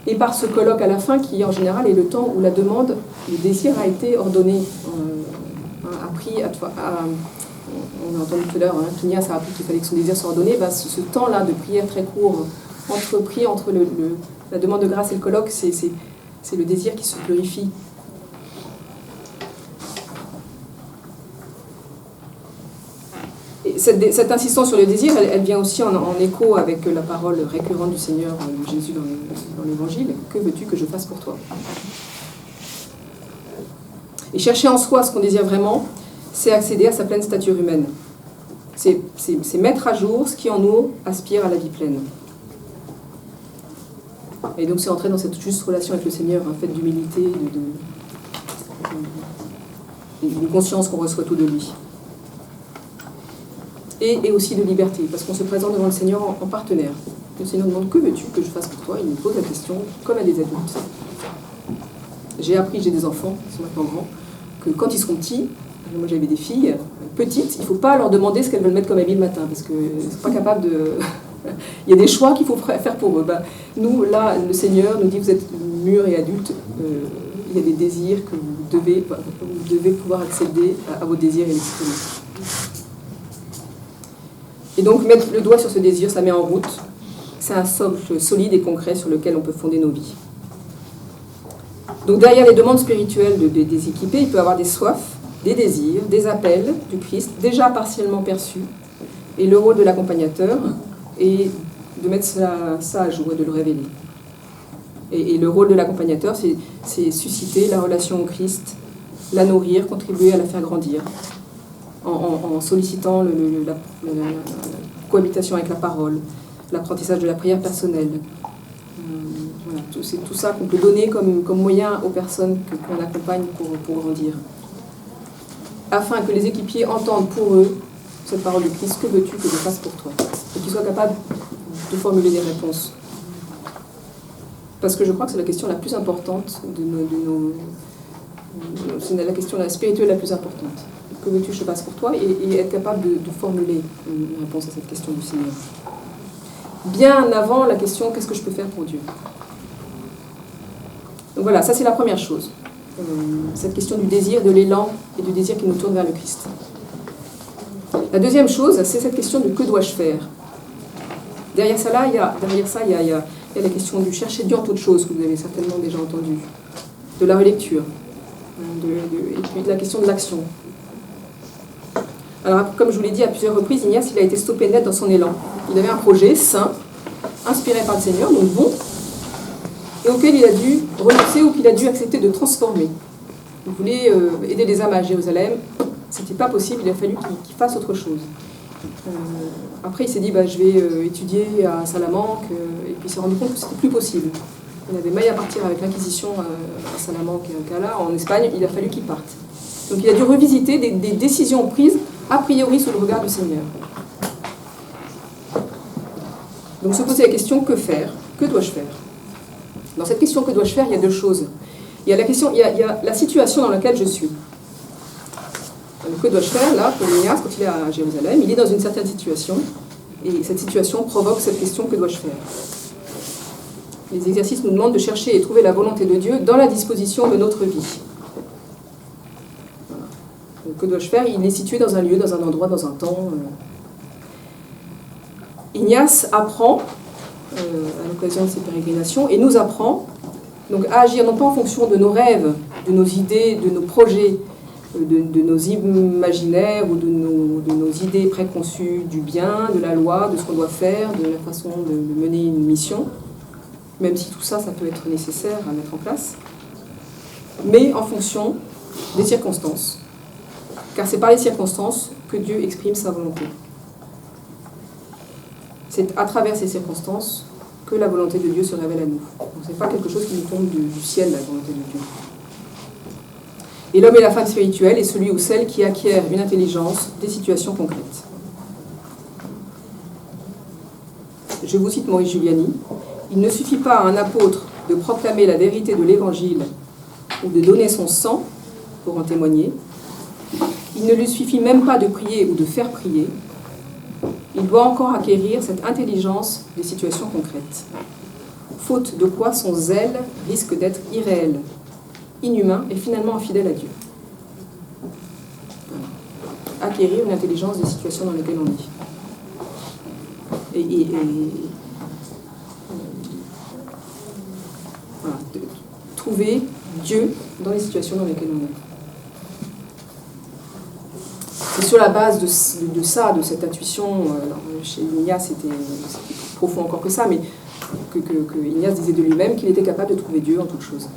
et par ce colloque à la fin qui, en général, est le temps où la demande, le désir a été ordonné, on a entendu tout à l'heure, Quinias a appris qu'il fallait que son désir soit ordonné. Ce temps-là de prière très court, entrepris entre la demande de grâce et le colloque, c'est le désir qui se purifie. Et cette insistance sur le désir, elle vient aussi en écho avec la parole récurrente du Seigneur, de Jésus dans l'Évangile. Que veux-tu que je fasse pour toi ? Et chercher en soi ce qu'on désire vraiment, c'est accéder à sa pleine stature humaine. C'est mettre à jour ce qui en nous aspire à la vie pleine. Et donc c'est entrer dans cette juste relation avec le Seigneur, un fait d'humilité, d'une conscience qu'on reçoit tout de lui. Et aussi de liberté, parce qu'on se présente devant le Seigneur en partenaire. Le Seigneur demande « Que veux-tu que je fasse pour toi ?» Il nous pose la question comme à des adultes. J'ai des enfants, qui sont maintenant grands, que quand ils seront petits, moi j'avais des filles petites, il ne faut pas leur demander ce qu'elles veulent mettre comme habit le matin, parce qu'elles ne sont pas capables de... Il y a des choix qu'il faut faire pour eux. Nous, là, le Seigneur nous dit, vous êtes mûrs et adultes, il y a des désirs que vous devez pouvoir accéder à vos désirs et l'exprimer. Et donc, mettre le doigt sur ce désir, ça met en route. C'est un socle solide et concret sur lequel on peut fonder nos vies. Donc, derrière les demandes spirituelles des équipés, il peut y avoir des soifs, des désirs, des appels du Christ, déjà partiellement perçus. Et le rôle de l'accompagnateur est de mettre ça à jour et de le révéler. Et le rôle de l'accompagnateur, c'est susciter la relation au Christ, la nourrir, contribuer à la faire grandir, en sollicitant la cohabitation avec la parole, l'apprentissage de la prière personnelle. Voilà, c'est tout ça qu'on peut donner comme moyen aux personnes qu'on accompagne pour grandir. Afin que les équipiers entendent pour eux cette parole du Christ, que veux-tu que je fasse pour toi ? Et qu'ils soient capables de formuler des réponses. Parce que je crois que c'est la question la plus importante c'est la question spirituelle la plus importante. Que veux-tu que je fasse pour toi, et être capable de formuler une réponse à cette question du Seigneur. Bien avant la question qu'est-ce que je peux faire pour Dieu. Donc voilà, ça c'est la première chose. Cette question du désir, de l'élan et du désir qui nous tourne vers le Christ. La deuxième chose, c'est cette question de que dois-je faire. Derrière ça, il y a la question du chercher Dieu en toute chose, que vous avez certainement déjà entendu, de la relecture, et puis de la question de l'action. Alors, comme je vous l'ai dit à plusieurs reprises, Ignace, il a été stoppé net dans son élan. Il avait un projet saint, inspiré par le Seigneur, donc bon, et auquel il a dû renoncer ou qu'il a dû accepter de transformer. Il voulait aider les âmes à Jérusalem. C'était pas possible, il a fallu qu'il fasse autre chose. Après, il s'est dit, je vais étudier à Salamanque, et puis il s'est rendu compte que c'était plus possible. On avait maille à partir avec l'Inquisition à Salamanque et à Cala, en Espagne, il a fallu qu'il parte. Donc il a dû revisiter des décisions prises, a priori sous le regard du Seigneur. Donc se poser la question, que faire? Que dois-je faire? Dans cette question, que dois-je faire, il y a deux choses. Il y a la situation dans laquelle je suis. Donc, que dois-je faire, là, pour Ignace, quand il est à Jérusalem? Il est dans une certaine situation, et cette situation provoque cette question, que dois-je faire? Les exercices nous demandent de chercher et trouver la volonté de Dieu dans la disposition de notre vie. Voilà. Donc, que dois-je faire? Il est situé dans un lieu, dans un endroit, dans un temps. Ignace apprend, à l'occasion de ses pérégrinations, et nous apprend donc, à agir non pas en fonction de nos rêves, de nos idées, de nos projets, de nos imaginaires ou de nos idées préconçues du bien, de la loi, de ce qu'on doit faire, de la façon de mener une mission, même si tout ça, ça peut être nécessaire à mettre en place, mais en fonction des circonstances. Car c'est par les circonstances que Dieu exprime sa volonté. C'est à travers ces circonstances que la volonté de Dieu se révèle à nous. Ce n'est pas quelque chose qui nous tombe du ciel, la volonté de Dieu. Et l'homme et la femme spirituelle est celui ou celle qui acquiert une intelligence des situations concrètes. Je vous cite Maurice Giuliani. Il ne suffit pas à un apôtre de proclamer la vérité de l'Évangile ou de donner son sang pour en témoigner. Il ne lui suffit même pas de prier ou de faire prier. Il doit encore acquérir cette intelligence des situations concrètes. Faute de quoi son zèle risque d'être irréel, inhumain et finalement infidèle à Dieu. Voilà. Acquérir une intelligence des situations dans lesquelles on est. Voilà. Trouver Dieu dans les situations dans lesquelles on est. C'est sur la base de cette intuition, chez Ignace c'était profond encore que ça, mais que Ignace disait de lui-même qu'il était capable de trouver Dieu en toute chose.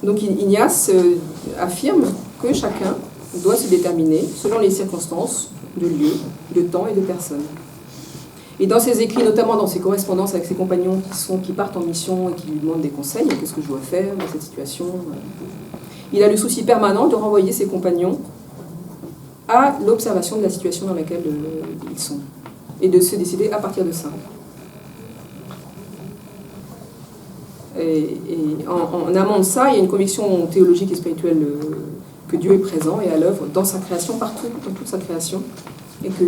Donc Ignace affirme que chacun doit se déterminer selon les circonstances de lieu, de temps et de personne. Et dans ses écrits, notamment dans ses correspondances avec ses compagnons qui partent en mission et qui lui demandent des conseils, qu'est-ce que je dois faire dans cette situation, il a le souci permanent de renvoyer ses compagnons à l'observation de la situation dans laquelle ils sont, et de se décider à partir de ça. Et en amont de ça, il y a une conviction théologique et spirituelle que Dieu est présent et à l'œuvre dans sa création, partout, dans toute sa création, et que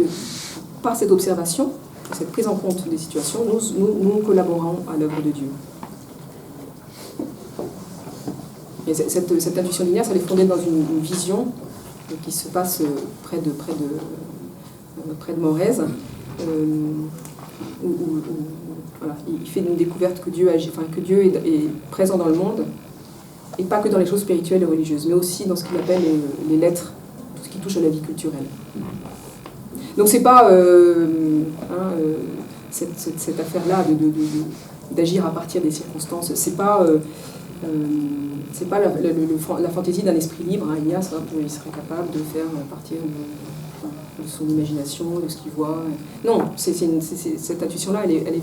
par cette observation, cette prise en compte des situations, nous collaborons à l'œuvre de Dieu. Et cette intuition linéaire, elle est fondée dans une vision qui se passe près de Morez, où voilà, il fait une découverte que Dieu agit, que Dieu est présent dans le monde, et pas que dans les choses spirituelles et religieuses, mais aussi dans ce qu'il appelle les lettres, tout ce qui touche à la vie culturelle. Donc c'est pas cette affaire-là d'agir à partir des circonstances, c'est pas la fantaisie d'un esprit libre, Ignace, il serait capable de faire à partir de son imagination, de ce qu'il voit. Non, cette intuition-là, elle est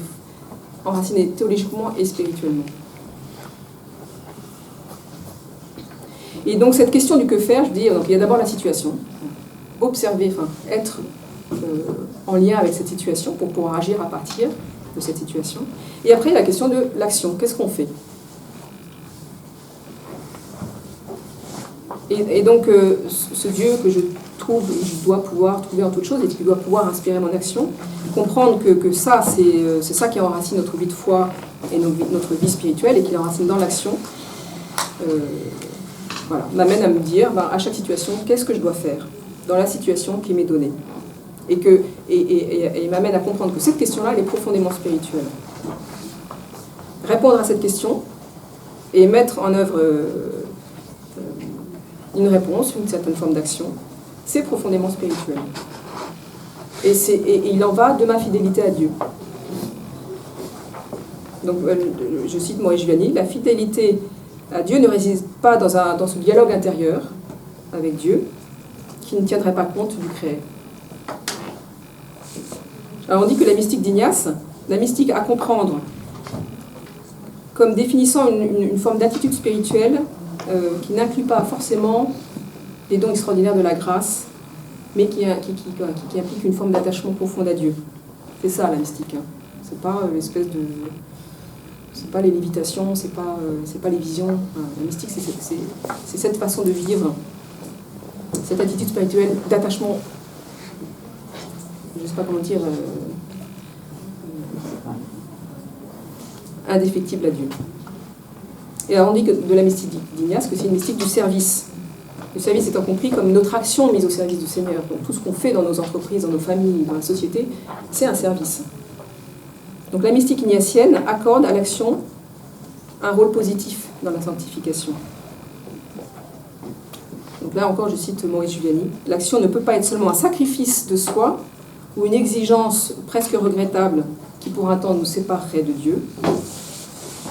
enracinée théologiquement et spirituellement. Et donc cette question du que faire, je veux dire, donc il y a d'abord la situation. observer, enfin, être en lien avec cette situation pour pouvoir agir à partir de cette situation. Et après, la question de l'action. Qu'est-ce qu'on fait? Et donc, ce Dieu que je dois pouvoir trouver en toute chose et qui doit pouvoir inspirer mon action, comprendre que ça, c'est ça qui enracine notre vie de foi et notre vie spirituelle et qui l'enracine dans l'action, voilà, m'amène à me dire, à chaque situation, qu'est-ce que je dois faire dans la situation qui m'est donnée. Et m'amène à comprendre que cette question-là, elle est profondément spirituelle. Répondre à cette question et mettre en œuvre une réponse, une certaine forme d'action, c'est profondément spirituel. Et il en va de ma fidélité à Dieu. Donc, je cite Maurice Giuliani, la fidélité à Dieu ne réside pas dans ce dialogue intérieur avec Dieu qui ne tiendrait pas compte du créé. Alors on dit que la mystique d'Ignace, la mystique à comprendre comme définissant une forme d'attitude spirituelle qui n'inclut pas forcément les dons extraordinaires de la grâce, mais qui implique une forme d'attachement profond à Dieu. C'est ça la mystique. Hein. C'est pas l'espèce de... C'est pas les lévitations, c'est pas les visions. La mystique, c'est cette façon de vivre, cette attitude spirituelle d'attachement, je ne sais pas comment dire, indéfectible à Dieu. Et alors on dit que de la mystique d'Ignace que c'est une mystique du service. Le service étant compris comme notre action mise au service du Seigneur. Donc tout ce qu'on fait dans nos entreprises, dans nos familles, dans la société, c'est un service. Donc la mystique ignatienne accorde à l'action un rôle positif dans la sanctification. Donc là encore, je cite Maurice Giuliani, l'action ne peut pas être seulement un sacrifice de soi ou une exigence presque regrettable qui pour un temps nous séparerait de Dieu.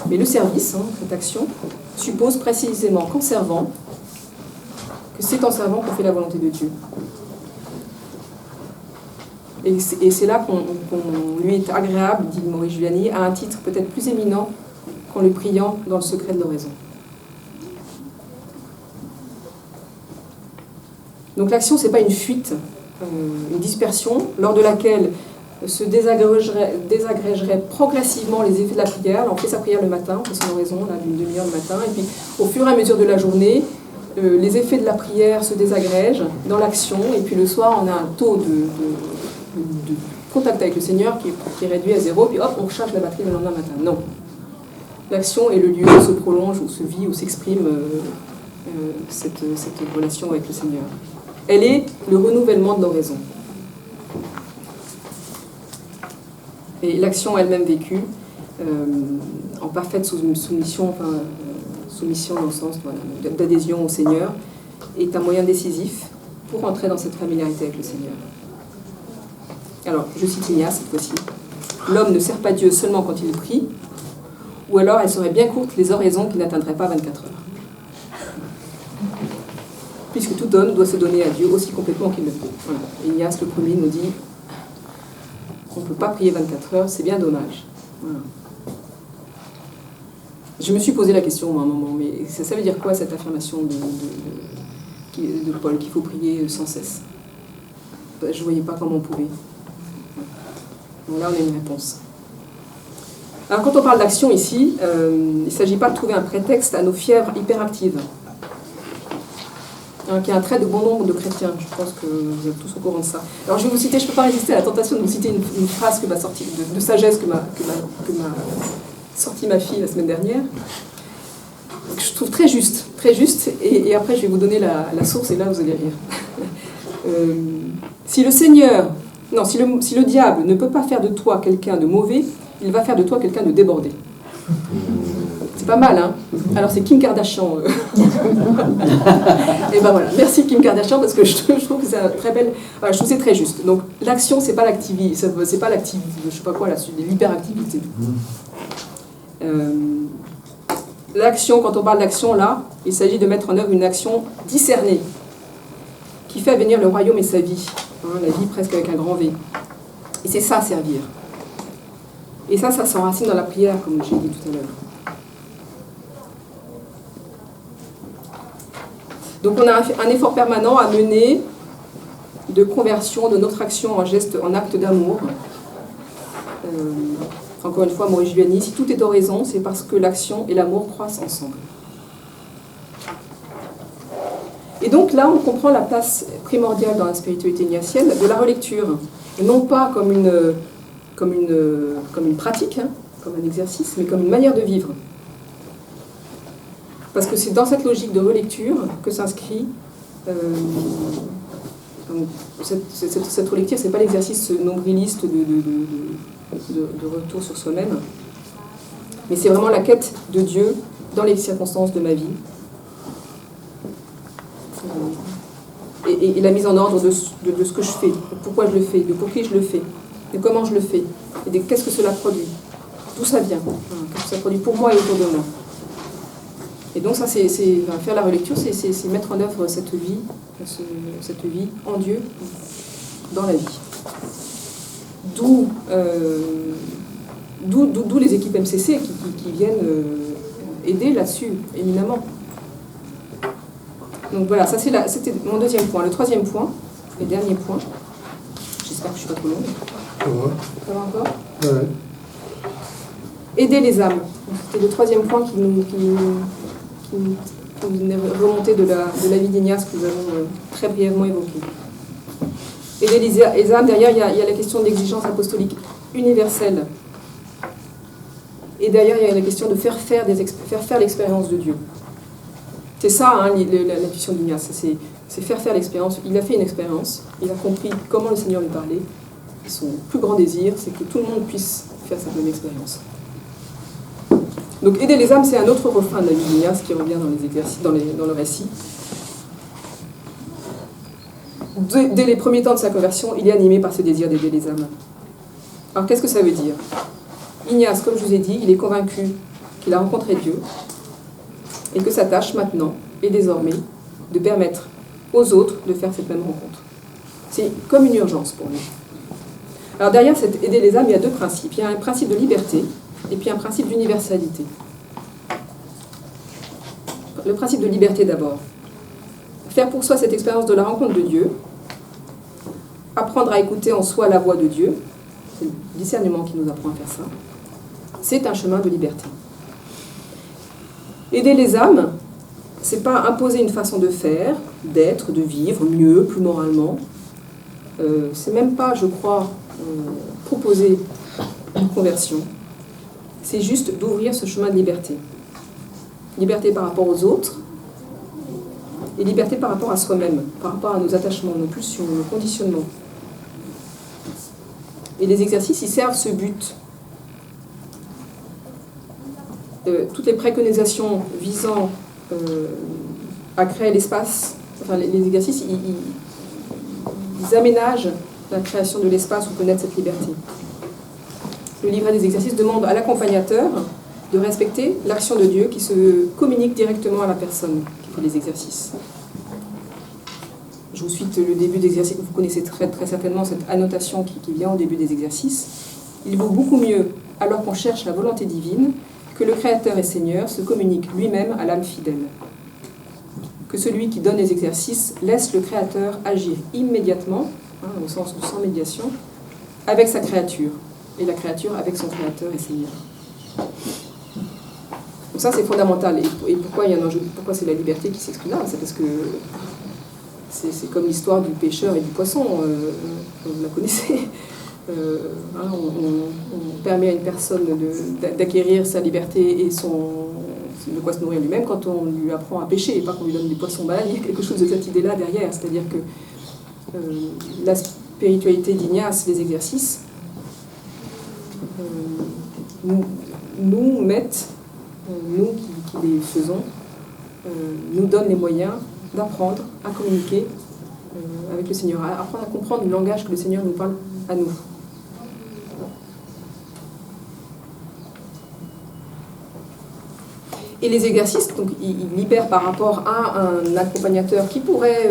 Mais le service, cette action, suppose précisément qu'en servant, que c'est en servant qu'on fait la volonté de Dieu. Et c'est là qu'on lui est agréable, dit Maurice Giuliani, à un titre peut-être plus éminent qu'en le priant dans le secret de l'oraison. Donc l'action, ce n'est pas une fuite, une dispersion, lors de laquelle se désagrégeraient progressivement les effets de la prière. Alors on fait sa prière le matin, on fait son oraison d'une demi-heure le matin, et puis au fur et à mesure de la journée, les effets de la prière se désagrègent dans l'action, et puis le soir, on a un taux de contact avec le Seigneur qui est réduit à 0, puis hop, on recharge la batterie le lendemain matin. Non. L'action est le lieu où se prolonge, où se vit, où s'exprime cette relation avec le Seigneur. Elle est le renouvellement de l'oraison. Et l'action elle-même vécue, en parfaite soumission, soumission dans le sens d'adhésion au Seigneur, est un moyen décisif pour entrer dans cette familiarité avec le Seigneur. Alors, je cite Ignace cette fois-ci. L'homme ne sert pas Dieu seulement quand il prie, ou alors elle serait bien courte les oraisons qui n'atteindraient pas 24 heures. Puisque tout homme doit se donner à Dieu aussi complètement qu'il le peut. Voilà. Ignace, le premier, nous dit on ne peut pas prier 24 heures, c'est bien dommage. Voilà. Je me suis posé la question à un moment, mais ça veut dire quoi cette affirmation de Paul, qu'il faut prier sans cesse? Je ne voyais pas comment on pouvait. Donc là, on a une réponse. Alors, quand on parle d'action ici, il ne s'agit pas de trouver un prétexte à nos fièvres hyperactives, qui est un trait de bon nombre de chrétiens. Je pense que vous êtes tous au courant de ça. Alors, je vais vous citer, je ne peux pas résister à la tentation de vous citer une phrase que m'a sortie, de sagesse que m'a sorti ma fille la semaine dernière, que je trouve très juste, et après je vais vous donner la source, et là vous allez rire. Si le diable ne peut pas faire de toi quelqu'un de mauvais, il va faire de toi quelqu'un de débordé. C'est pas mal, hein? Alors c'est Kim Kardashian. Et ben voilà, merci Kim Kardashian, parce que je trouve que c'est un très belle... Voilà, je trouve que c'est très juste. Donc l'action, c'est pas l'activité, je sais pas quoi, l'hyperactivité. L'action, quand on parle d'action, là, il s'agit de mettre en œuvre une action discernée, qui fait venir le royaume et sa vie. La vie presque avec un grand V. Et c'est ça, servir. Et ça s'enracine dans la prière, comme j'ai dit tout à l'heure. Donc on a un effort permanent à mener de conversion de notre action en acte d'amour. Encore une fois, Maurice Giuliani, si tout est oraison, c'est parce que l'action et l'amour croissent ensemble. Et donc là, on comprend la place primordiale dans la spiritualité ignatienne de la relecture, et non pas comme une pratique, hein, comme un exercice, mais comme une manière de vivre. Parce que c'est dans cette logique de relecture que s'inscrit cette relecture, c'est pas l'exercice nombriliste de retour sur soi-même, mais c'est vraiment la quête de Dieu dans les circonstances de ma vie. Et la mise en ordre de ce que je fais, de pourquoi je le fais, de pour qui je le fais, de comment je le fais, et de qu'est-ce que cela produit, d'où ça vient, qu'est-ce que ça produit pour moi et autour de moi. Et donc ça, faire la relecture, c'est mettre en œuvre cette vie en Dieu, dans la vie. D'où les équipes MCC qui viennent aider là-dessus, éminemment. Donc voilà, ça c'était mon deuxième point. Le troisième point, le dernier point, j'espère que je ne suis pas trop longue. Ça va encore ? Ouais. Aider les âmes. C'était le troisième point qui nous remonté de la vie d'Ignace que nous avons très brièvement évoquée. Aider les âmes, derrière il y a la question de l'exigence apostolique universelle. Et derrière il y a la question de faire faire l'expérience de Dieu. C'est ça, hein, l'intuition d'Ignace, c'est faire faire l'expérience. Il a fait une expérience, il a compris comment le Seigneur lui parlait. Et son plus grand désir, c'est que tout le monde puisse faire cette même expérience. Donc aider les âmes, c'est un autre refrain de la vie d'Ignace qui revient dans les exercices, dans le récit. Dès les premiers temps de sa conversion, il est animé par ce désir d'aider les âmes. Alors qu'est-ce que ça veut dire ? Ignace, comme je vous ai dit, il est convaincu qu'il a rencontré Dieu et que sa tâche maintenant est désormais de permettre aux autres de faire cette même rencontre. C'est comme une urgence pour lui. Alors derrière cet aider les âmes, il y a deux principes. Il y a un principe de liberté et puis un principe d'universalité. Le principe de liberté d'abord. Faire pour soi cette expérience de la rencontre de Dieu, apprendre à écouter en soi la voix de Dieu, c'est le discernement qui nous apprend à faire ça, c'est un chemin de liberté. Aider les âmes, c'est pas imposer une façon de faire, d'être, de vivre mieux, plus moralement. C'est même pas, je crois, proposer une conversion. C'est juste d'ouvrir ce chemin de liberté. Liberté par rapport aux autres et liberté par rapport à soi-même, par rapport à nos attachements, nos pulsions, nos conditionnements. Et les exercices, ils servent ce but. Toutes les préconisations visant à créer l'espace, enfin les exercices, ils aménagent la création de l'espace où connaître cette liberté. Le livret des exercices demande à l'accompagnateur de respecter l'action de Dieu qui se communique directement à la personne qui fait les exercices. Je vous cite le début d'exercice, vous connaissez très, très certainement cette annotation qui vient au début des exercices. Il vaut beaucoup mieux, alors qu'on cherche la volonté divine, que le Créateur et Seigneur se communique lui-même à l'âme fidèle. Que celui qui donne les exercices laisse le Créateur agir immédiatement, au sens de sans médiation, avec sa créature, et la créature avec son Créateur et Seigneur. Donc ça c'est fondamental. Et pourquoi il y a un enjeu, pourquoi c'est la liberté qui s'exprime là ? C'est parce que c'est comme l'histoire du pêcheur et du poisson, vous la connaissez. On permet à une personne d'acquérir sa liberté et de quoi se nourrir lui-même quand on lui apprend à pêcher et pas qu'on lui donne des poissons malades. Il y a quelque chose de cette idée-là derrière, c'est-à-dire que la spiritualité d'Ignace, les exercices, nous mettent, nous qui les faisons, nous donnent les moyens d'apprendre à communiquer avec le Seigneur, à apprendre à comprendre le langage que le Seigneur nous parle à nous. Et les exercices, donc, ils libèrent par rapport à un accompagnateur qui pourrait,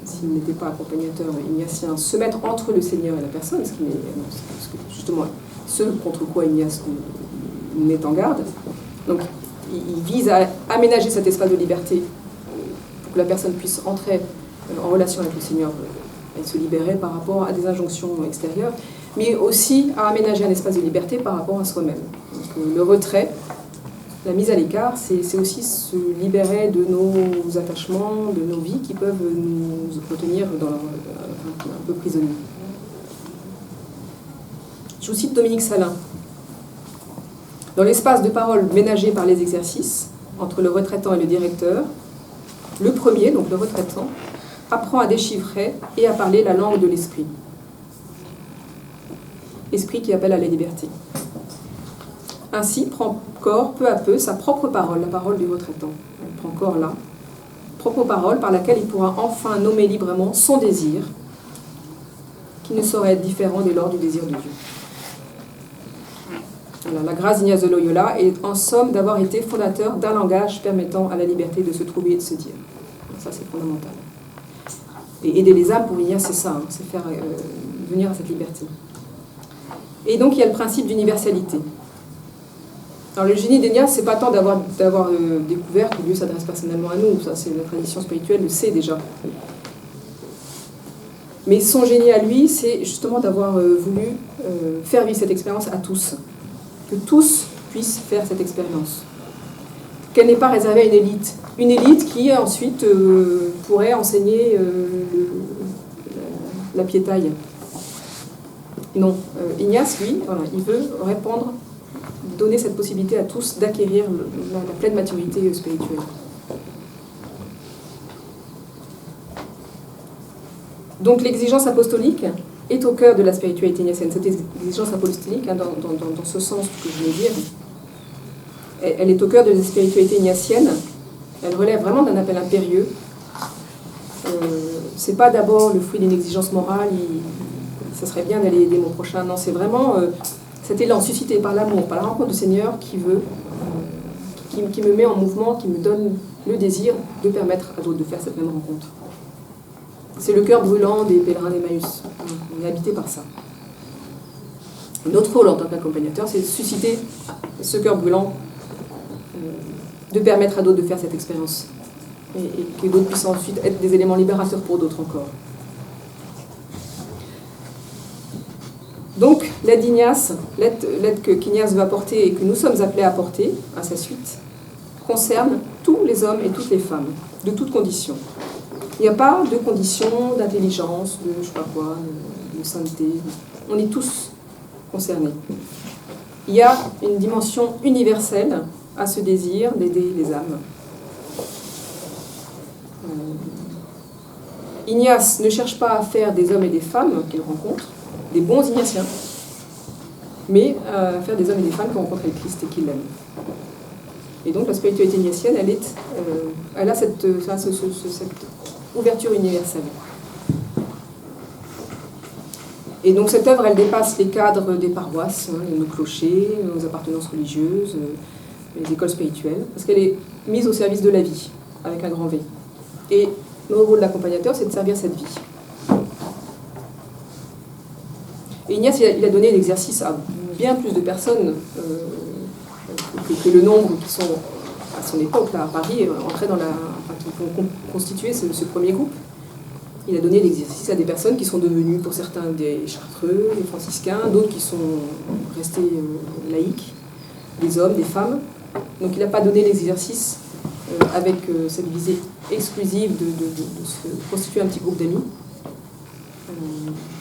s'il n'était pas accompagnateur ignatien, se mettre entre le Seigneur et la personne, ce qui est justement ce contre quoi Ignace nous met en garde. Donc, il vise à aménager cet espace de liberté pour que la personne puisse entrer en relation avec le Seigneur, elle se libérait par rapport à des injonctions extérieures, mais aussi à aménager un espace de liberté par rapport à soi-même. Donc, le retrait, la mise à l'écart, c'est aussi se libérer de nos attachements, de nos vies qui peuvent nous retenir un peu prisonniers. Je vous cite Dominique Salin. Dans l'espace de parole ménagé par les exercices, entre le retraitant et le directeur, le premier, donc le retraitant, apprend à déchiffrer et à parler la langue de l'esprit. Esprit qui appelle à la liberté. Ainsi prend corps peu à peu sa propre parole, la parole du retraitant. Elle prend corps là, propre parole par laquelle il pourra enfin nommer librement son désir, qui ne saurait être différent dès lors du désir de Dieu. Voilà, la grâce d'Ignace de Loyola est en somme d'avoir été fondateur d'un langage permettant à la liberté de se trouver et de se dire. Ça, c'est fondamental. Et aider les âmes pour Ignace, c'est ça, c'est faire venir à cette liberté. Et donc, il y a le principe d'universalité. Alors, le génie d'Ignace, c'est pas tant d'avoir découvert que Dieu s'adresse personnellement à nous, ça, c'est la tradition spirituelle, le sait déjà. Mais son génie à lui, c'est justement d'avoir voulu faire vivre cette expérience à tous. Que tous puissent faire cette expérience. Qu'elle n'est pas réservée à une élite. Une élite qui ensuite pourrait enseigner la piétaille. Non, Ignace, lui, voilà, il veut répandre, donner cette possibilité à tous d'acquérir la pleine maturité spirituelle. Donc l'exigence apostolique est au cœur de la spiritualité ignatienne. Cette exigence apostolique, hein, dans ce sens que je voulais dire, elle est au cœur de la spiritualité ignatienne. Elle relève vraiment d'un appel impérieux. C'est pas d'abord le fruit d'une exigence morale, ça serait bien d'aller aider mon prochain. Non, c'est vraiment cet élan suscité par l'amour, par la rencontre du Seigneur qui me met en mouvement, qui me donne le désir de permettre à d'autres de faire cette même rencontre. C'est le cœur brûlant des pèlerins d'Emmaüs. On est habité par ça. Notre rôle en tant qu'accompagnateur, c'est de susciter ce cœur brûlant, de permettre à d'autres de faire cette expérience. Et que d'autres puissent ensuite être des éléments libérateurs pour d'autres encore. Donc, l'aide d'Ignace, l'aide qu'Ignace va porter et que nous sommes appelés à porter à sa suite, concerne tous les hommes et toutes les femmes, de toutes conditions. Il n'y a pas de conditions d'intelligence, de je sais pas quoi, de sainteté. On est tous concernés. Il y a une dimension universelle à ce désir d'aider les âmes. Ignace ne cherche pas à faire des hommes et des femmes qu'il rencontre, des bons ignatiens, mais à faire des hommes et des femmes qui ont rencontré le Christ et qui l'aiment. Et donc la spiritualité ignatienne, elle a cette ouverture universelle. Et donc cette œuvre, elle dépasse les cadres des paroisses, nos clochers, nos appartenances religieuses, les écoles spirituelles, parce qu'elle est mise au service de la vie, avec un grand V. Et notre rôle d'accompagnateur, c'est de servir cette vie. Et Ignace, il a donné l'exercice à bien plus de personnes que le nombre qui sont, à son époque, là, à Paris, entraient qui vont constituer ce premier groupe. Il a donné l'exercice à des personnes qui sont devenues, pour certains, des chartreux, des franciscains, d'autres qui sont restés laïcs, des hommes, des femmes. Donc il n'a pas donné l'exercice avec cette visée exclusive de se constituer un petit groupe d'amis.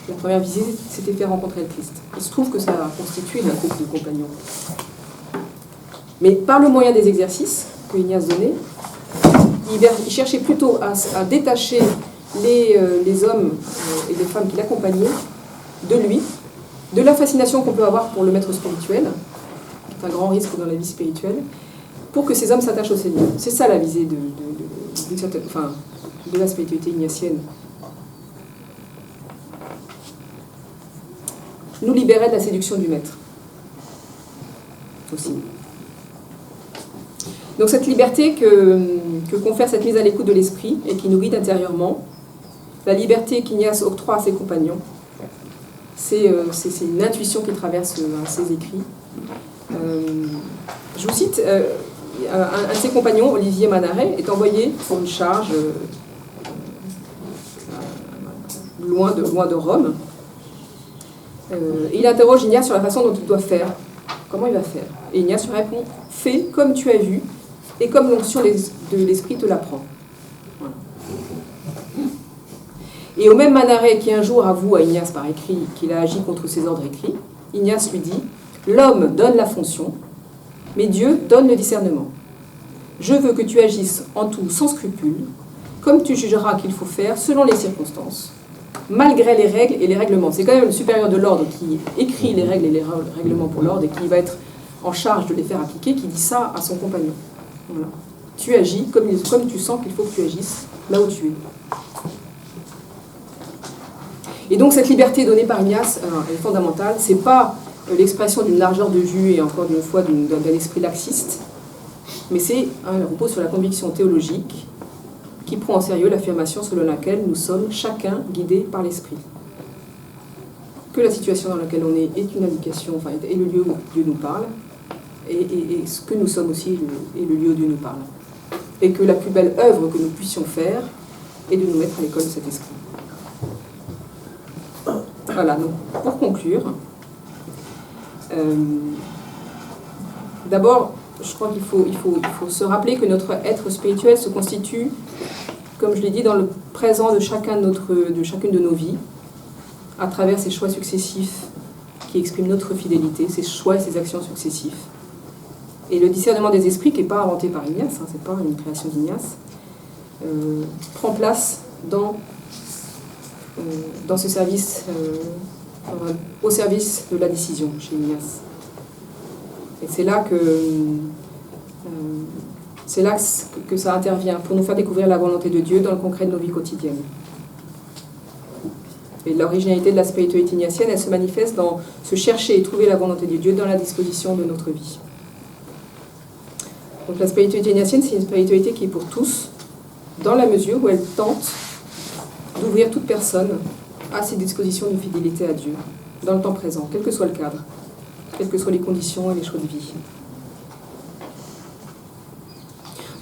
La première visée, c'était faire rencontrer le Christ. Il se trouve que ça a constitué un groupe de compagnons. Mais par le moyen des exercices que Ignace donnait, il cherchait plutôt à détacher les hommes et les femmes qui l'accompagnaient de lui, de la fascination qu'on peut avoir pour le maître spirituel, qui est un grand risque dans la vie spirituelle, pour que ces hommes s'attachent au Seigneur. C'est ça la visée de la spiritualité ignatienne. Nous libérer de la séduction du maître. Aussi. Donc cette liberté que confère cette mise à l'écoute de l'esprit et qui nous guide intérieurement, la liberté qu'Ignace octroie à ses compagnons, c'est une intuition qui traverse ses écrits. Je vous cite, un de ses compagnons, Olivier Manaret, est envoyé pour une charge loin de Rome. Il interroge Ignace sur la façon dont il doit faire. Comment il va faire? Et Ignace lui répond: fais comme tu as vu et comme l'onction de l'Esprit te l'apprend. Voilà. Et au même Manaret qui un jour avoue à Ignace par écrit qu'il a agi contre ses ordres écrits, Ignace lui dit: l'homme donne la fonction, mais Dieu donne le discernement. Je veux que tu agisses en tout sans scrupule, comme tu jugeras qu'il faut faire selon les circonstances, malgré les règles et les règlements. C'est quand même le supérieur de l'ordre qui écrit les règles et les règlements pour l'ordre et qui va être en charge de les faire appliquer, qui dit ça à son compagnon. Voilà. Tu agis comme tu sens qu'il faut que tu agisses là où tu es. Et donc cette liberté donnée par Ignace est fondamentale. Ce n'est pas l'expression d'une largeur de vue et encore une fois d'un esprit laxiste, mais c'est un repos sur la conviction théologique qui prend en sérieux l'affirmation selon laquelle nous sommes chacun guidés par l'Esprit. Que la situation dans laquelle on est une indication, enfin, est le lieu où Dieu nous parle, et ce que nous sommes aussi est le lieu où Dieu nous parle. Et que la plus belle œuvre que nous puissions faire est de nous mettre à l'école de cet esprit. Voilà, donc pour conclure, d'abord, je crois qu'il faut se rappeler que notre être spirituel se constitue, comme je l'ai dit, dans le présent de chacune de nos vies, à travers ces choix successifs qui expriment notre fidélité, ces choix et ces actions successifs. Et le discernement des esprits, qui n'est pas inventé par Ignace, ce n'est pas une création d'Ignace, prend place dans ce service, au service de la décision chez Ignace. Et c'est là que ça intervient, pour nous faire découvrir la volonté de Dieu dans le concret de nos vies quotidiennes. Et l'originalité de la spiritualité ignatienne, elle se manifeste dans se chercher et trouver la volonté de Dieu dans la disposition de notre vie. Donc la spiritualité ignatienne, c'est une spiritualité qui est pour tous, dans la mesure où elle tente d'ouvrir toute personne à ses dispositions de fidélité à Dieu, dans le temps présent, quel que soit le cadre, quelles que soient les conditions et les choix de vie.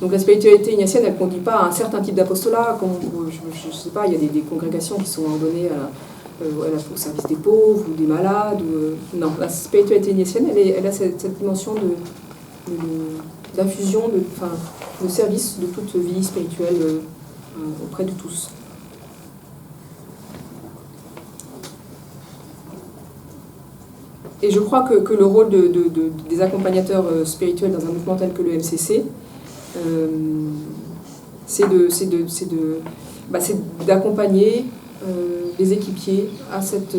Donc la spiritualité ignatienne, elle ne conduit pas à un certain type d'apostolat, comme je ne sais pas, il y a des congrégations qui sont ordonnées au service des pauvres ou des malades. Non, la spiritualité ignatienne, elle a cette dimension d'infusion, de service de toute vie spirituelle auprès de tous. Et je crois que le rôle des accompagnateurs spirituels dans un mouvement tel que le MCC, c'est d'accompagner les équipiers à cet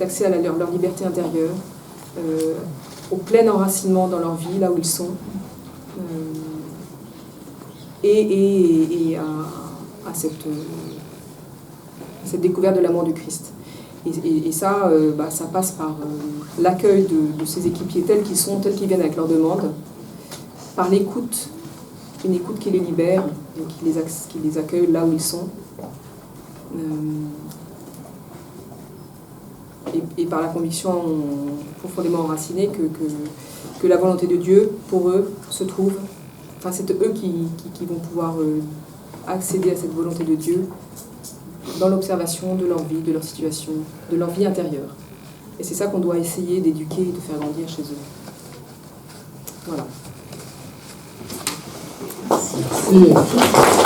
accès à leur liberté intérieure, au plein enracinement dans leur vie, là où ils sont, et à cette découverte de l'amour du Christ. Et ça, ça passe par l'accueil de ces équipiers tels qu'ils sont, tels qu'ils viennent avec leurs demandes, par l'écoute, une écoute qui les libère, et qui les accueille là où ils sont, et par la conviction profondément enracinée que la volonté de Dieu, pour eux, se trouve, enfin c'est eux qui vont pouvoir accéder à cette volonté de Dieu dans l'observation de leur vie, de leur situation, de leur vie intérieure. Et c'est ça qu'on doit essayer d'éduquer et de faire grandir chez eux. Voilà. Merci.